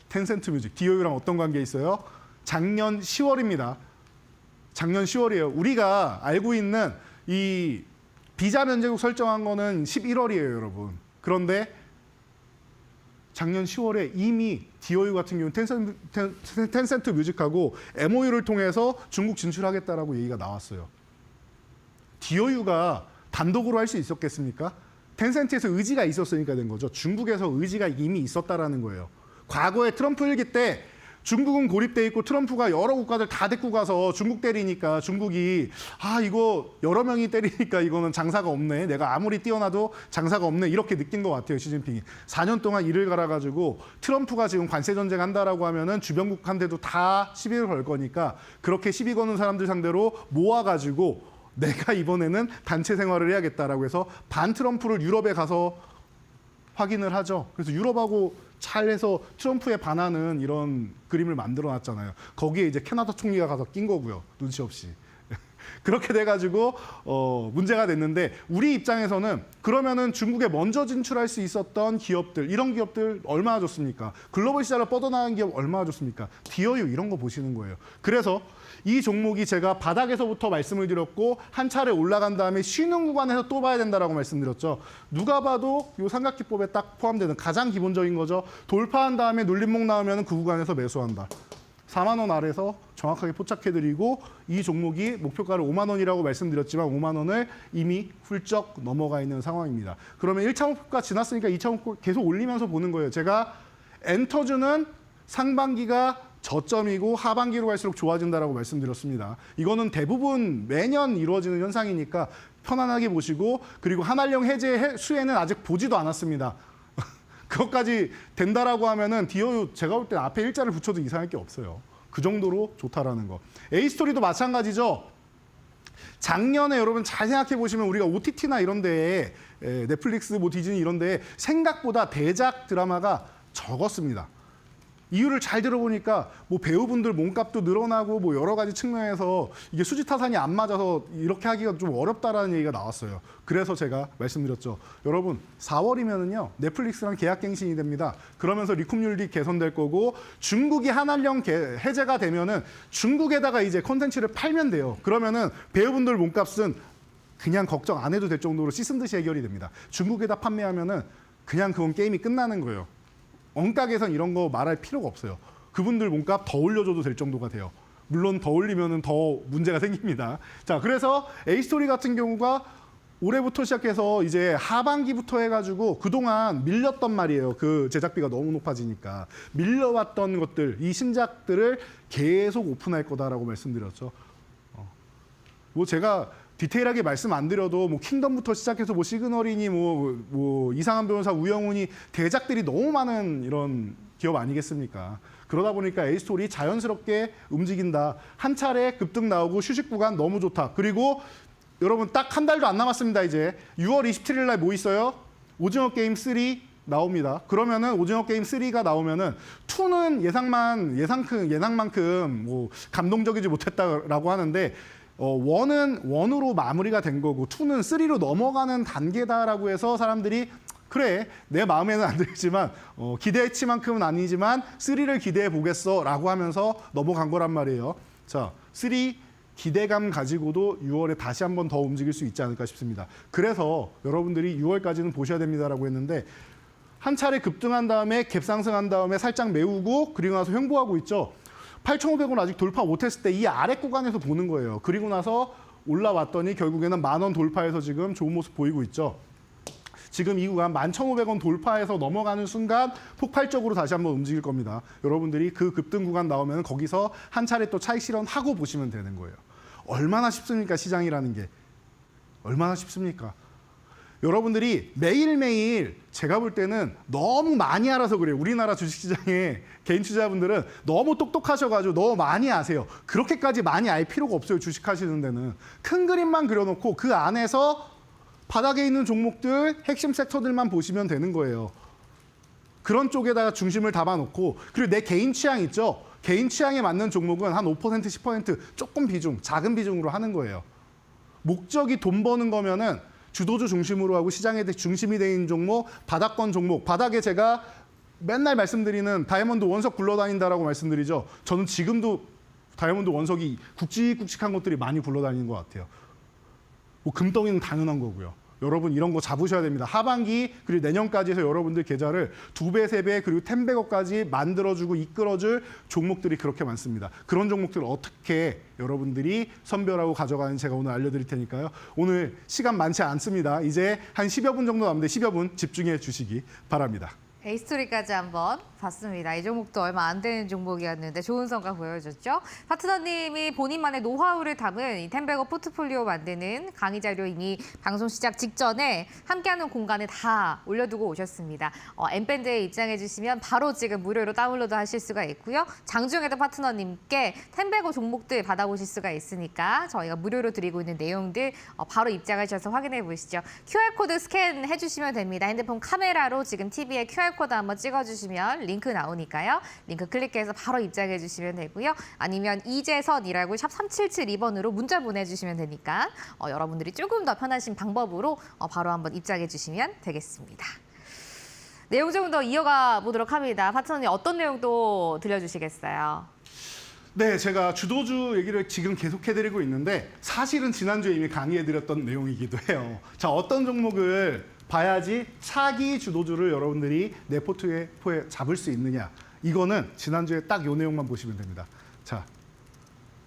텐센트 뮤직, DOU랑 어떤 관계 있어요? 작년 10월입니다. 작년 10월이에요. 우리가 알고 있는 이 비자 면제국 설정한 거는 11월이에요, 여러분. 그런데 작년 10월에 이미 DOU 같은 경우는 텐센트 뮤직하고 MOU를 통해서 중국 진출하겠다라고 얘기가 나왔어요. DOU가 단독으로 할 수 있었겠습니까? 텐센트에서 의지가 있었으니까 된 거죠. 중국에서 의지가 이미 있었다라는 거예요. 과거에 트럼프 일기 때 중국은 고립돼 있고 트럼프가 여러 국가들 다 데리고 가서 중국 때리니까 중국이 이거 여러 명이 때리니까 이거는 장사가 없네. 내가 아무리 뛰어나도 장사가 없네. 이렇게 느낀 것 같아요. 시진핑이. 4년 동안 이를 갈아가지고 트럼프가 지금 관세 전쟁 한다라고 하면은 주변국한테도 다 시비를 걸 거니까 그렇게 시비 거는 사람들 상대로 모아가지고 내가 이번에는 단체 생활을 해야겠다라고 해서 반 트럼프를 유럽에 가서 확인을 하죠. 그래서 유럽하고 잘해서 트럼프에 반하는 이런 그림을 만들어놨잖아요. 거기에 이제 캐나다 총리가 가서 낀 거고요. 눈치 없이. 그렇게 돼가지고 문제가 됐는데 우리 입장에서는 그러면은 중국에 먼저 진출할 수 있었던 기업들 이런 기업들 얼마나 좋습니까? 글로벌 시장을 뻗어나간 기업 얼마나 좋습니까? 디어유 이런 거 보시는 거예요. 그래서 이 종목이 제가 바닥에서부터 말씀을 드렸고 한 차례 올라간 다음에 쉬는 구간에서 또 봐야 된다라고 말씀드렸죠. 누가 봐도 이 삼각기법에 딱 포함되는 가장 기본적인 거죠. 돌파한 다음에 눌림목 나오면 그 구간에서 매수한다. 4만 원 아래서 정확하게 포착해드리고 이 종목이 목표가를 5만 원이라고 말씀드렸지만 5만 원을 이미 훌쩍 넘어가 있는 상황입니다. 그러면 1차 목표가 지났으니까 2차 목표 계속 올리면서 보는 거예요. 제가 엔터주는 상반기가 저점이고 하반기로 갈수록 좋아진다라고 말씀드렸습니다. 이거는 대부분 매년 이루어지는 현상이니까 편안하게 보시고 그리고 한한령 해제 수혜는 아직 보지도 않았습니다. 그것까지 된다라고 하면은 디어유 제가 볼 때 앞에 일자를 붙여도 이상할 게 없어요. 그 정도로 좋다라는 거. A스토리도 마찬가지죠. 작년에 여러분 잘 생각해 보시면 우리가 OTT나 이런 데에 넷플릭스, 뭐 디즈니 이런 데에 생각보다 대작 드라마가 적었습니다. 이유를 잘 들어보니까 뭐 배우분들 몸값도 늘어나고 뭐 여러 가지 측면에서 이게 수지타산이 안 맞아서 이렇게 하기가 좀 어렵다라는 얘기가 나왔어요. 그래서 제가 말씀드렸죠. 여러분 4월이면은요 넷플릭스랑 계약갱신이 됩니다. 그러면서 리쿰률이 개선될 거고 중국이 한한령 해제가 되면은 중국에다가 이제 콘텐츠를 팔면 돼요. 그러면은 배우분들 몸값은 그냥 걱정 안 해도 될 정도로 씻은 듯이 해결이 됩니다. 중국에다 판매하면은 그냥 그건 게임이 끝나는 거예요. 엉가게선 이런 거 말할 필요가 없어요. 그분들 몸값 더 올려줘도 될 정도가 돼요. 물론 더 올리면은 더 문제가 생깁니다. 자, 그래서 A스토리 같은 경우가 올해부터 시작해서 이제 하반기부터 해가지고 그동안 밀렸던 말이에요. 그 제작비가 너무 높아지니까. 밀려왔던 것들, 이 신작들을 계속 오픈할 거다라고 말씀드렸죠. 뭐 제가 디테일하게 말씀 안 드려도 뭐 킹덤부터 시작해서 뭐 시그널이니 뭐 이상한 변호사 우영훈이 대작들이 너무 많은 이런 기업 아니겠습니까? 그러다 보니까 A스토리 자연스럽게 움직인다. 한 차례 급등 나오고 휴식 구간 너무 좋다. 그리고 여러분 딱 한 달도 안 남았습니다. 이제 6월 27일 날 뭐 있어요? 오징어 게임 3 나옵니다. 그러면은 오징어 게임 3가 나오면은 2는 예상만큼 뭐 감동적이지 못했다라고 하는데 원은 원으로 마무리가 된 거고 2는 3로 넘어가는 단계다라고 해서 사람들이 그래 내 마음에는 안 들지만 기대치만큼은 아니지만 3를 기대해 보겠어라고 하면서 넘어간 거란 말이에요. 자, 3 기대감 가지고도 6월에 다시 한번 더 움직일 수 있지 않을까 싶습니다. 그래서 여러분들이 6월까지는 보셔야 됩니다라고 했는데 한 차례 급등한 다음에 갭 상승한 다음에 살짝 메우고 그리고 나서 횡보하고 있죠. 8,500원 아직 돌파 못했을 때 이 아래 구간에서 보는 거예요. 그리고 나서 올라왔더니 결국에는 10,000원 돌파해서 지금 좋은 모습 보이고 있죠. 지금 이 구간 11,500원 돌파해서 넘어가는 순간 폭발적으로 다시 한번 움직일 겁니다. 여러분들이 그 급등 구간 나오면 거기서 한 차례 또 차익 실현하고 보시면 되는 거예요. 얼마나 쉽습니까? 시장이라는 게. 얼마나 쉽습니까? 여러분들이 매일매일 제가 볼 때는 너무 많이 알아서 그래요. 우리나라 주식시장의 개인 투자자분들은 너무 똑똑하셔가지고 너무 많이 아세요. 그렇게까지 많이 알 필요가 없어요. 주식하시는 데는. 큰 그림만 그려놓고 그 안에서 바닥에 있는 종목들, 핵심 섹터들만 보시면 되는 거예요. 그런 쪽에다가 중심을 담아놓고 그리고 내 개인 취향 있죠? 개인 취향에 맞는 종목은 한 5%, 10% 조금 비중, 작은 비중으로 하는 거예요. 목적이 돈 버는 거면은 주도주 중심으로 하고 시장에 중심이 돼 있는 종목, 바닥권 종목. 바닥에 제가 맨날 말씀드리는 다이아몬드 원석 굴러다닌다라고 말씀드리죠. 저는 지금도 다이아몬드 원석이 굵직굵직한 것들이 많이 굴러다니는 것 같아요. 뭐 금덩이는 당연한 거고요. 여러분 이런 거 잡으셔야 됩니다. 하반기 그리고 내년까지 해서 여러분들 계좌를 2배, 3배 그리고 10배거까지 만들어주고 이끌어줄 종목들이 그렇게 많습니다. 그런 종목들을 어떻게 여러분들이 선별하고 가져가는지 제가 오늘 알려드릴 테니까요. 오늘 시간 많지 않습니다. 이제 한 10여 분 정도 남는데 10여 분 집중해 주시기 바랍니다. A스토리까지 한번 봤습니다. 이 종목도 얼마 안 되는 종목이었는데 좋은 성과 보여줬죠. 파트너님이 본인만의 노하우를 담은 이 텐베거 포트폴리오 만드는 강의 자료 이미 방송 시작 직전에 함께하는 공간에 다 올려두고 오셨습니다. 엠밴드에 입장해 주시면 바로 지금 무료로 다운로드 하실 수가 있고요. 장중에도 파트너님께 텐베거 종목들 받아보실 수가 있으니까 저희가 무료로 드리고 있는 내용들 바로 입장하셔서 확인해 보시죠. QR코드 스캔해 주시면 됩니다. 핸드폰 카메라로 지금 TV에 QR QR코드 한번 찍어주시면 링크 나오니까요. 링크 클릭해서 바로 입장해 주시면 되고요. 아니면 이재선이라고 샵 3772번으로 문자 보내주시면 되니까 여러분들이 조금 더 편하신 방법으로 바로 한번 입장해 주시면 되겠습니다. 내용 좀 더 이어가 보도록 합니다. 파트너님 어떤 내용 또 들려주시겠어요? 네, 제가 주도주 얘기를 지금 계속해드리고 있는데 사실은 지난주에 이미 강의해드렸던 내용이기도 해요. 자, 어떤 종목을 봐야지 차기 주도주를 여러분들이 내 포트폴리오에 잡을 수 있느냐. 이거는 지난주에 딱 이 내용만 보시면 됩니다. 자,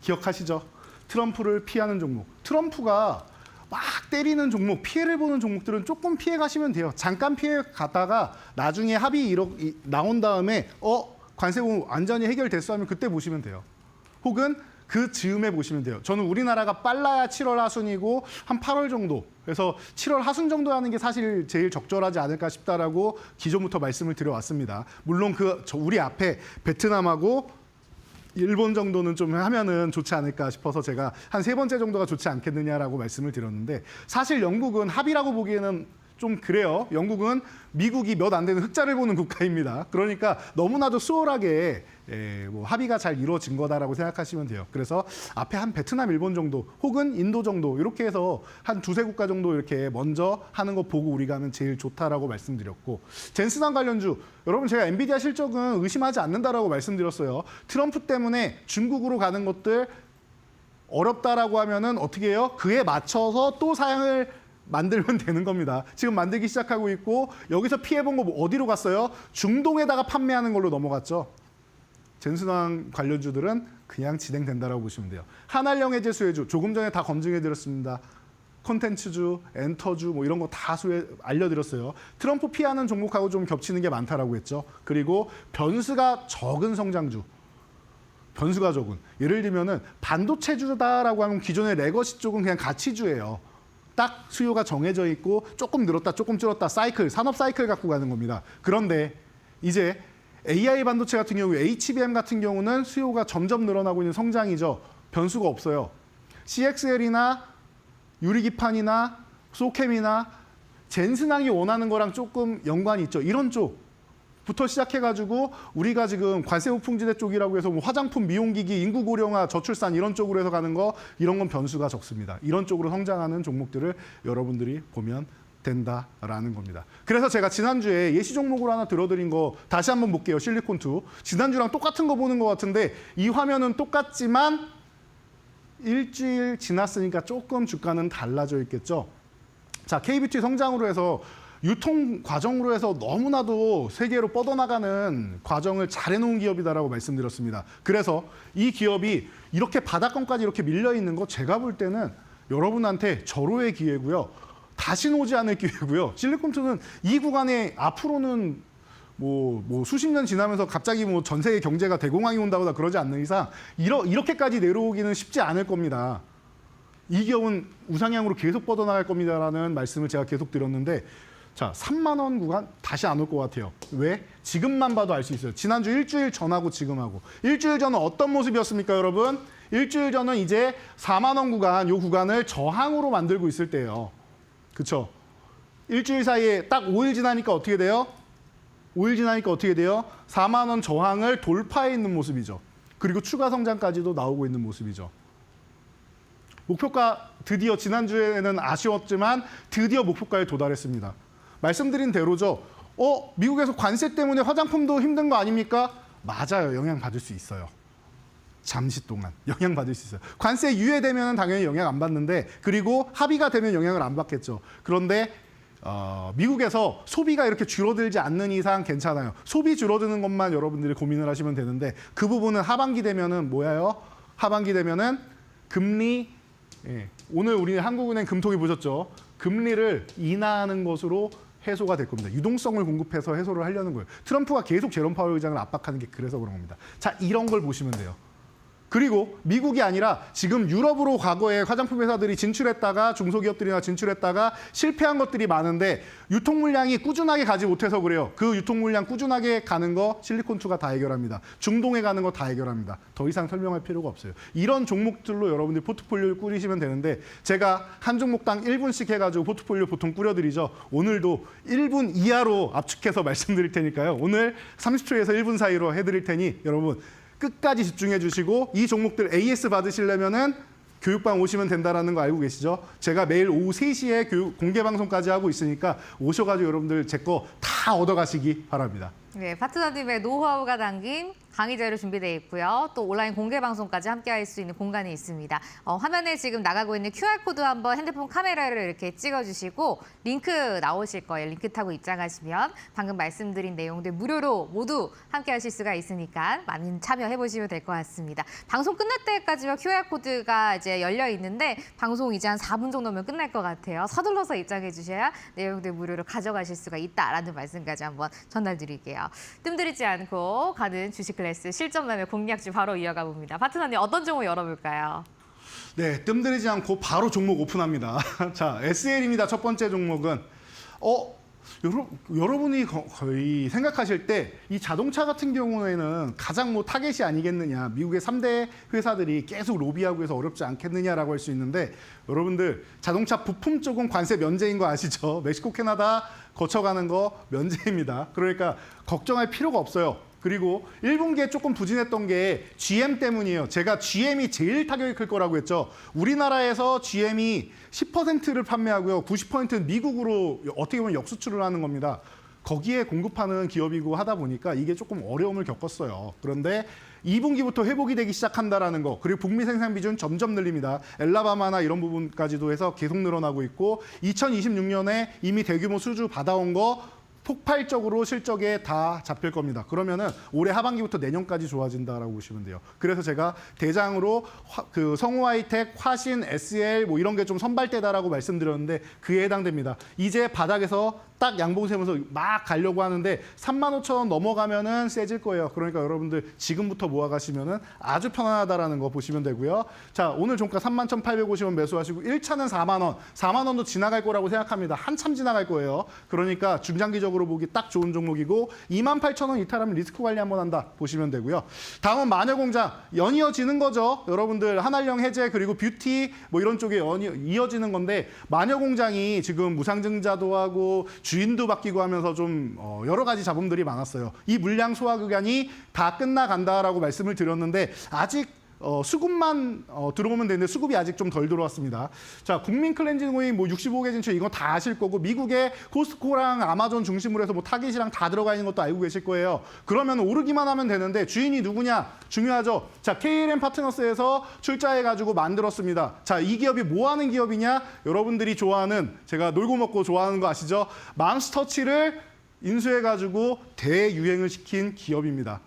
기억하시죠? 트럼프를 피하는 종목. 트럼프가 막 때리는 종목, 피해를 보는 종목들은 조금 피해 가시면 돼요. 잠깐 피해 가다가 나중에 합의 나온 다음에 관세 보험 완전히 해결됐어 하면 그때 보시면 돼요. 혹은 그 즈음에 보시면 돼요. 저는 우리나라가 빨라야 7월 하순이고 한 8월 정도. 그래서 7월 하순 정도 하는 게 사실 제일 적절하지 않을까 싶다라고 기존부터 말씀을 드려왔습니다. 물론 우리 앞에 베트남하고 일본 정도는 좀 하면은 좋지 않을까 싶어서 제가 한 3번째 정도가 좋지 않겠느냐라고 말씀을 드렸는데 사실 영국은 합의라고 보기에는 좀 그래요. 영국은 미국이 몇 안 되는 흑자를 보는 국가입니다. 그러니까 너무나도 수월하게 뭐 합의가 잘 이루어진 거다라고 생각하시면 돼요. 그래서 앞에 한 베트남, 일본 정도 혹은 인도 정도 이렇게 해서 한 두세 국가 정도 이렇게 먼저 하는 거 보고 우리가 하면 제일 좋다라고 말씀드렸고 젠슨한 관련주 여러분 제가 엔비디아 실적은 의심하지 않는다라고 말씀드렸어요. 트럼프 때문에 중국으로 가는 것들 어렵다라고 하면은 어떻게 해요? 그에 맞춰서 또 사양을 만들면 되는 겁니다. 지금 만들기 시작하고 있고 여기서 피해본 거 어디로 갔어요? 중동에다가 판매하는 걸로 넘어갔죠. 젠슨왕 관련주들은 그냥 진행된다라고 보시면 돼요. 한알영해제 수혜주 조금 전에 다 검증해드렸습니다. 콘텐츠주, 엔터주 뭐 이런 거 다 알려드렸어요. 트럼프 피하는 종목하고 좀 겹치는 게 많다라고 했죠. 그리고 변수가 적은 성장주. 변수가 적은. 예를 들면은 반도체주다라고 하면 기존의 레거시 쪽은 그냥 가치주예요. 딱 수요가 정해져 있고 조금 늘었다 조금 줄었다 사이클, 산업 사이클 갖고 가는 겁니다. 그런데 이제 AI 반도체 같은 경우 HBM 같은 경우는 수요가 점점 늘어나고 있는 성장이죠. 변수가 없어요. CXL이나 유리기판이나 소캠이나 젠슨왕이 원하는 거랑 조금 연관이 있죠. 이런 쪽부터 시작해가지고 우리가 지금 관세 우풍지대 쪽이라고 해서 뭐 화장품, 미용기기, 인구 고령화, 저출산 이런 쪽으로 해서 가는 거 이런 건 변수가 적습니다. 이런 쪽으로 성장하는 종목들을 여러분들이 보면 된다라는 겁니다. 그래서 제가 지난주에 예시 종목으로 하나 들어드린 거 다시 한번 볼게요. 실리콘2. 지난주랑 똑같은 거 보는 것 같은데 이 화면은 똑같지만 일주일 지났으니까 조금 주가는 달라져 있겠죠. 자, KBT 성장으로 해서 유통 과정으로 해서 너무나도 세계로 뻗어나가는 과정을 잘 해놓은 기업이다라고 말씀드렸습니다. 그래서 이 기업이 이렇게 바닥권까지 이렇게 밀려 있는 거 제가 볼 때는 여러분한테 절호의 기회고요. 다시는 오지 않을 기회고요. 실리콘2는 이 구간에 앞으로는 뭐 수십 년 지나면서 갑자기 뭐 전 세계 경제가 대공황이 온다거나 그러지 않는 이상 이렇게까지 내려오기는 쉽지 않을 겁니다. 이 기업은 우상향으로 계속 뻗어나갈 겁니다라는 말씀을 제가 계속 드렸는데 자, 3만 원 구간 다시 안 올 것 같아요. 왜? 지금만 봐도 알 수 있어요. 지난주 일주일 전하고 지금하고. 일주일 전은 어떤 모습이었습니까, 여러분? 일주일 전은 이제 4만 원 구간, 이 구간을 저항으로 만들고 있을 때예요. 그렇죠? 일주일 사이에 딱 5일 지나니까 어떻게 돼요? 5일 지나니까 어떻게 돼요? 4만 원 저항을 돌파해 있는 모습이죠. 그리고 추가 성장까지도 나오고 있는 모습이죠. 목표가 드디어 지난주에는 아쉬웠지만 드디어 목표가에 도달했습니다. 말씀드린 대로죠. 미국에서 관세 때문에 화장품도 힘든 거 아닙니까? 맞아요. 영향받을 수 있어요. 잠시 동안 영향받을 수 있어요. 관세 유예되면 당연히 영향 안 받는데 그리고 합의가 되면 영향을 안 받겠죠. 그런데 미국에서 소비가 이렇게 줄어들지 않는 이상 괜찮아요. 소비 줄어드는 것만 여러분들이 고민을 하시면 되는데 그 부분은 하반기 되면은 뭐예요? 하반기 되면은 금리 오늘 우리 한국은행 금통위 보셨죠? 금리를 인하하는 것으로 해소가 될 겁니다. 유동성을 공급해서 해소를 하려는 거예요. 트럼프가 계속 제롬 파월 의장을 압박하는 게 그래서 그런 겁니다. 자, 이런 걸 보시면 돼요. 그리고 미국이 아니라 지금 유럽으로 과거에 화장품 회사들이 진출했다가 중소기업들이나 진출했다가 실패한 것들이 많은데 유통 물량이 꾸준하게 가지 못해서 그래요. 그 유통 물량 꾸준하게 가는 거 실리콘2가 다 해결합니다. 중동에 가는 거 다 해결합니다. 더 이상 설명할 필요가 없어요. 이런 종목들로 여러분들 포트폴리오를 꾸리시면 되는데 제가 한 종목당 1분씩 해가지고 포트폴리오 보통 꾸려드리죠. 오늘도 1분 이하로 압축해서 말씀드릴 테니까요. 오늘 30초에서 1분 사이로 해드릴 테니 여러분 끝까지 집중해 주시고 이 종목들 AS 받으시려면은 교육방 오시면 된다는 거 알고 계시죠? 제가 매일 오후 3시에 공개 방송까지 하고 있으니까 오셔가지고 여러분들 제 거 다 얻어가시기 바랍니다. 네, 파트너님의 노하우가 담긴 강의 자료 준비되어 있고요. 또 온라인 공개 방송까지 함께 할 수 있는 공간이 있습니다. 화면에 지금 나가고 있는 QR코드 한번 핸드폰 카메라를 이렇게 찍어주시고 링크 나오실 거예요. 링크 타고 입장하시면 방금 말씀드린 내용들 무료로 모두 함께 하실 수가 있으니까 많은 참여해보시면 될 것 같습니다. 방송 끝날 때까지만 QR코드가 이제 열려 있는데 방송 이제 한 4분 정도면 끝날 것 같아요. 서둘러서 입장해 주셔야 내용들 무료로 가져가실 수가 있다라는 말씀까지 한번 전달드릴게요. 뜸들이지 않고 가는 주식 클래스 실전남의 공략주 바로 이어가 봅니다. 파트너님 어떤 종목 열어볼까요? 네, 뜸들이지 않고 바로 종목 오픈합니다. 자, SL입니다. 첫 번째 종목은 여러분이 거의 생각하실 때 이 자동차 같은 경우에는 가장 타겟이 아니겠느냐. 미국의 3대 회사들이 계속 로비하고 해서 어렵지 않겠느냐라고 할 수 있는데 여러분들 자동차 부품 쪽은 관세 면제인 거 아시죠? 멕시코, 캐나다 거쳐가는 거 면제입니다. 그러니까 걱정할 필요가 없어요. 그리고 1분기에 조금 부진했던 게 GM 때문이에요. 제가 GM이 제일 타격이 클 거라고 했죠. 우리나라에서 GM이 10%를 판매하고요. 90%는 미국으로 어떻게 보면 역수출을 하는 겁니다. 거기에 공급하는 기업이고 하다 보니까 이게 조금 어려움을 겪었어요. 그런데 2분기부터 회복이 되기 시작한다라는 거. 그리고 북미 생산 비중 점점 늘립니다. 엘라바마나 이런 부분까지도 해서 계속 늘어나고 있고 2026년에 이미 대규모 수주 받아온 거 폭발적으로 실적에 다 잡힐 겁니다. 그러면은 올해 하반기부터 내년까지 좋아진다라고 보시면 돼요. 그래서 제가 대장으로 성우하이텍, 화신, SL 뭐 이런 게 좀 선발대다라고 말씀드렸는데 그에 해당됩니다. 이제 바닥에서 딱 양봉 세면서 막 가려고 하는데 35,000원 넘어가면은 세질 거예요. 그러니까 여러분들 지금부터 모아가시면은 아주 편안하다라는 거 보시면 되고요. 자, 오늘 종가 31,850원 매수하시고 1차는 4만 원. 4만 원도 지나갈 거라고 생각합니다. 한참 지나갈 거예요. 그러니까 중장기적으로 보기 딱 좋은 종목이고 28,000원 이탈하면 리스크 관리 한번 한다 보시면 되고요. 다음은 마녀공장. 연이어지는 거죠. 여러분들 한알령 해제 그리고 뷰티 뭐 이런 쪽에 이어지는 건데 마녀공장이 지금 무상증자도 하고 주인도 바뀌고 하면서 좀 여러 가지 잡음들이 많았어요. 이 물량 소화 구간이 다 끝나간다라고 말씀을 드렸는데 아직 수급만 들어오면 되는데 수급이 아직 좀 덜 들어왔습니다. 자, 국민 클렌징 오일 뭐 65개 진출 이거 다 아실 거고 미국의 코스트코랑 아마존 중심으로 해서 뭐 타깃이랑 다 들어가 있는 것도 알고 계실 거예요. 그러면 오르기만 하면 되는데 주인이 누구냐? 중요하죠. 자, KLM 파트너스에서 출자해가지고 만들었습니다. 자, 이 기업이 뭐 하는 기업이냐? 여러분들이 좋아하는 제가 놀고 먹고 좋아하는 거 아시죠? 맘스터치를 인수해가지고 대유행을 시킨 기업입니다.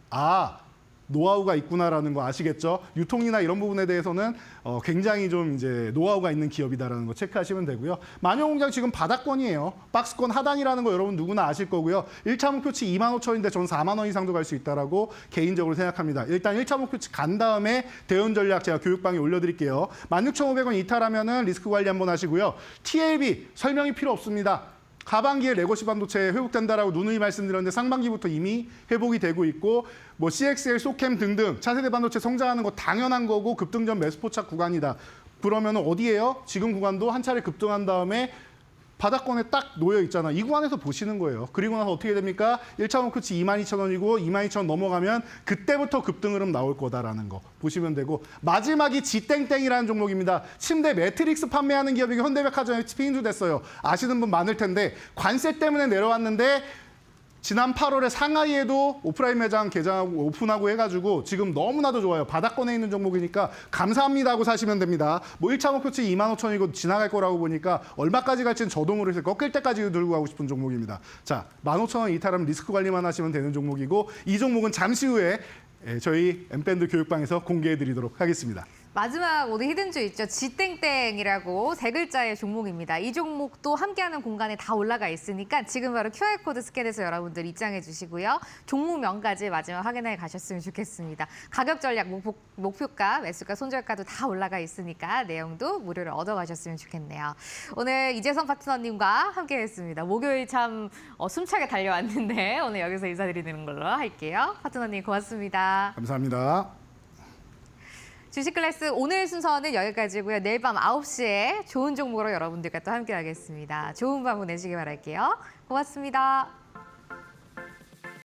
노하우가 있구나라는 거 아시겠죠? 유통이나 이런 부분에 대해서는 굉장히 좀 이제 노하우가 있는 기업이다라는 거 체크하시면 되고요. 마녀공장 지금 바닥권이에요. 박스권 하단이라는 거 여러분 누구나 아실 거고요. 1차 목표치 25,000원인데 저는 4만 원 이상도 갈 수 있다라고 개인적으로 생각합니다. 일단 1차 목표치 간 다음에 대응 전략 제가 교육방에 올려드릴게요. 16,500원 이탈하면은 리스크 관리 한번 하시고요. TLB 설명이 필요 없습니다. 하반기에 레거시 반도체 회복된다라고 누누이 말씀드렸는데 상반기부터 이미 회복이 되고 있고 뭐 CXL, 소캠 등등 차세대 반도체 성장하는 거 당연한 거고 급등전 매수포착 구간이다. 그러면 어디예요? 지금 구간도 한 차례 급등한 다음에 바닥권에 딱 놓여 있잖아. 이 구간에서 보시는 거예요. 그리고 나서 어떻게 됩니까? 1차 목표치 22,000원이고 22,000원 넘어가면 그때부터 급등 흐름 나올 거다라는 거 보시면 되고 마지막이 지땡땡이라는 종목입니다. 침대 매트릭스 판매하는 기업이고 현대백화점에 스피인도 됐어요. 아시는 분 많을 텐데 관세 때문에 내려왔는데 지난 8월에 상하이에도 오프라인 매장 개장하고 오픈하고 해가지고 지금 너무나도 좋아요. 바닥권에 있는 종목이니까 감사합니다 하고 사시면 됩니다. 뭐 1차 목표치 25,000원이고 지나갈 거라고 보니까 얼마까지 갈지는 저도 모르겠어요. 꺾일 때까지 들고 가고 싶은 종목입니다. 자, 15,000원 이탈하면 리스크 관리만 하시면 되는 종목이고 이 종목은 잠시 후에 저희 엠밴드 교육방에서 공개해 드리도록 하겠습니다. 마지막 오늘 히든주 있죠. 지땡땡이라고 세 글자의 종목입니다. 이 종목도 함께하는 공간에 다 올라가 있으니까 지금 바로 QR코드 스캔해서 여러분들 입장해 주시고요. 종목명까지 마지막 확인해 가셨으면 좋겠습니다. 가격 전략, 목표가, 매수가, 손절가도 다 올라가 있으니까 내용도 무료로 얻어가셨으면 좋겠네요. 오늘 이재선 파트너님과 함께했습니다. 목요일 참 숨차게 달려왔는데 오늘 여기서 인사드리는 걸로 할게요. 파트너님 고맙습니다. 감사합니다. 주식 클래스 오늘 순서는 여기까지고요. 내일 밤 9시에 좋은 종목으로 여러분들과 또 함께하겠습니다. 좋은 밤 보내시기 바랄게요. 고맙습니다.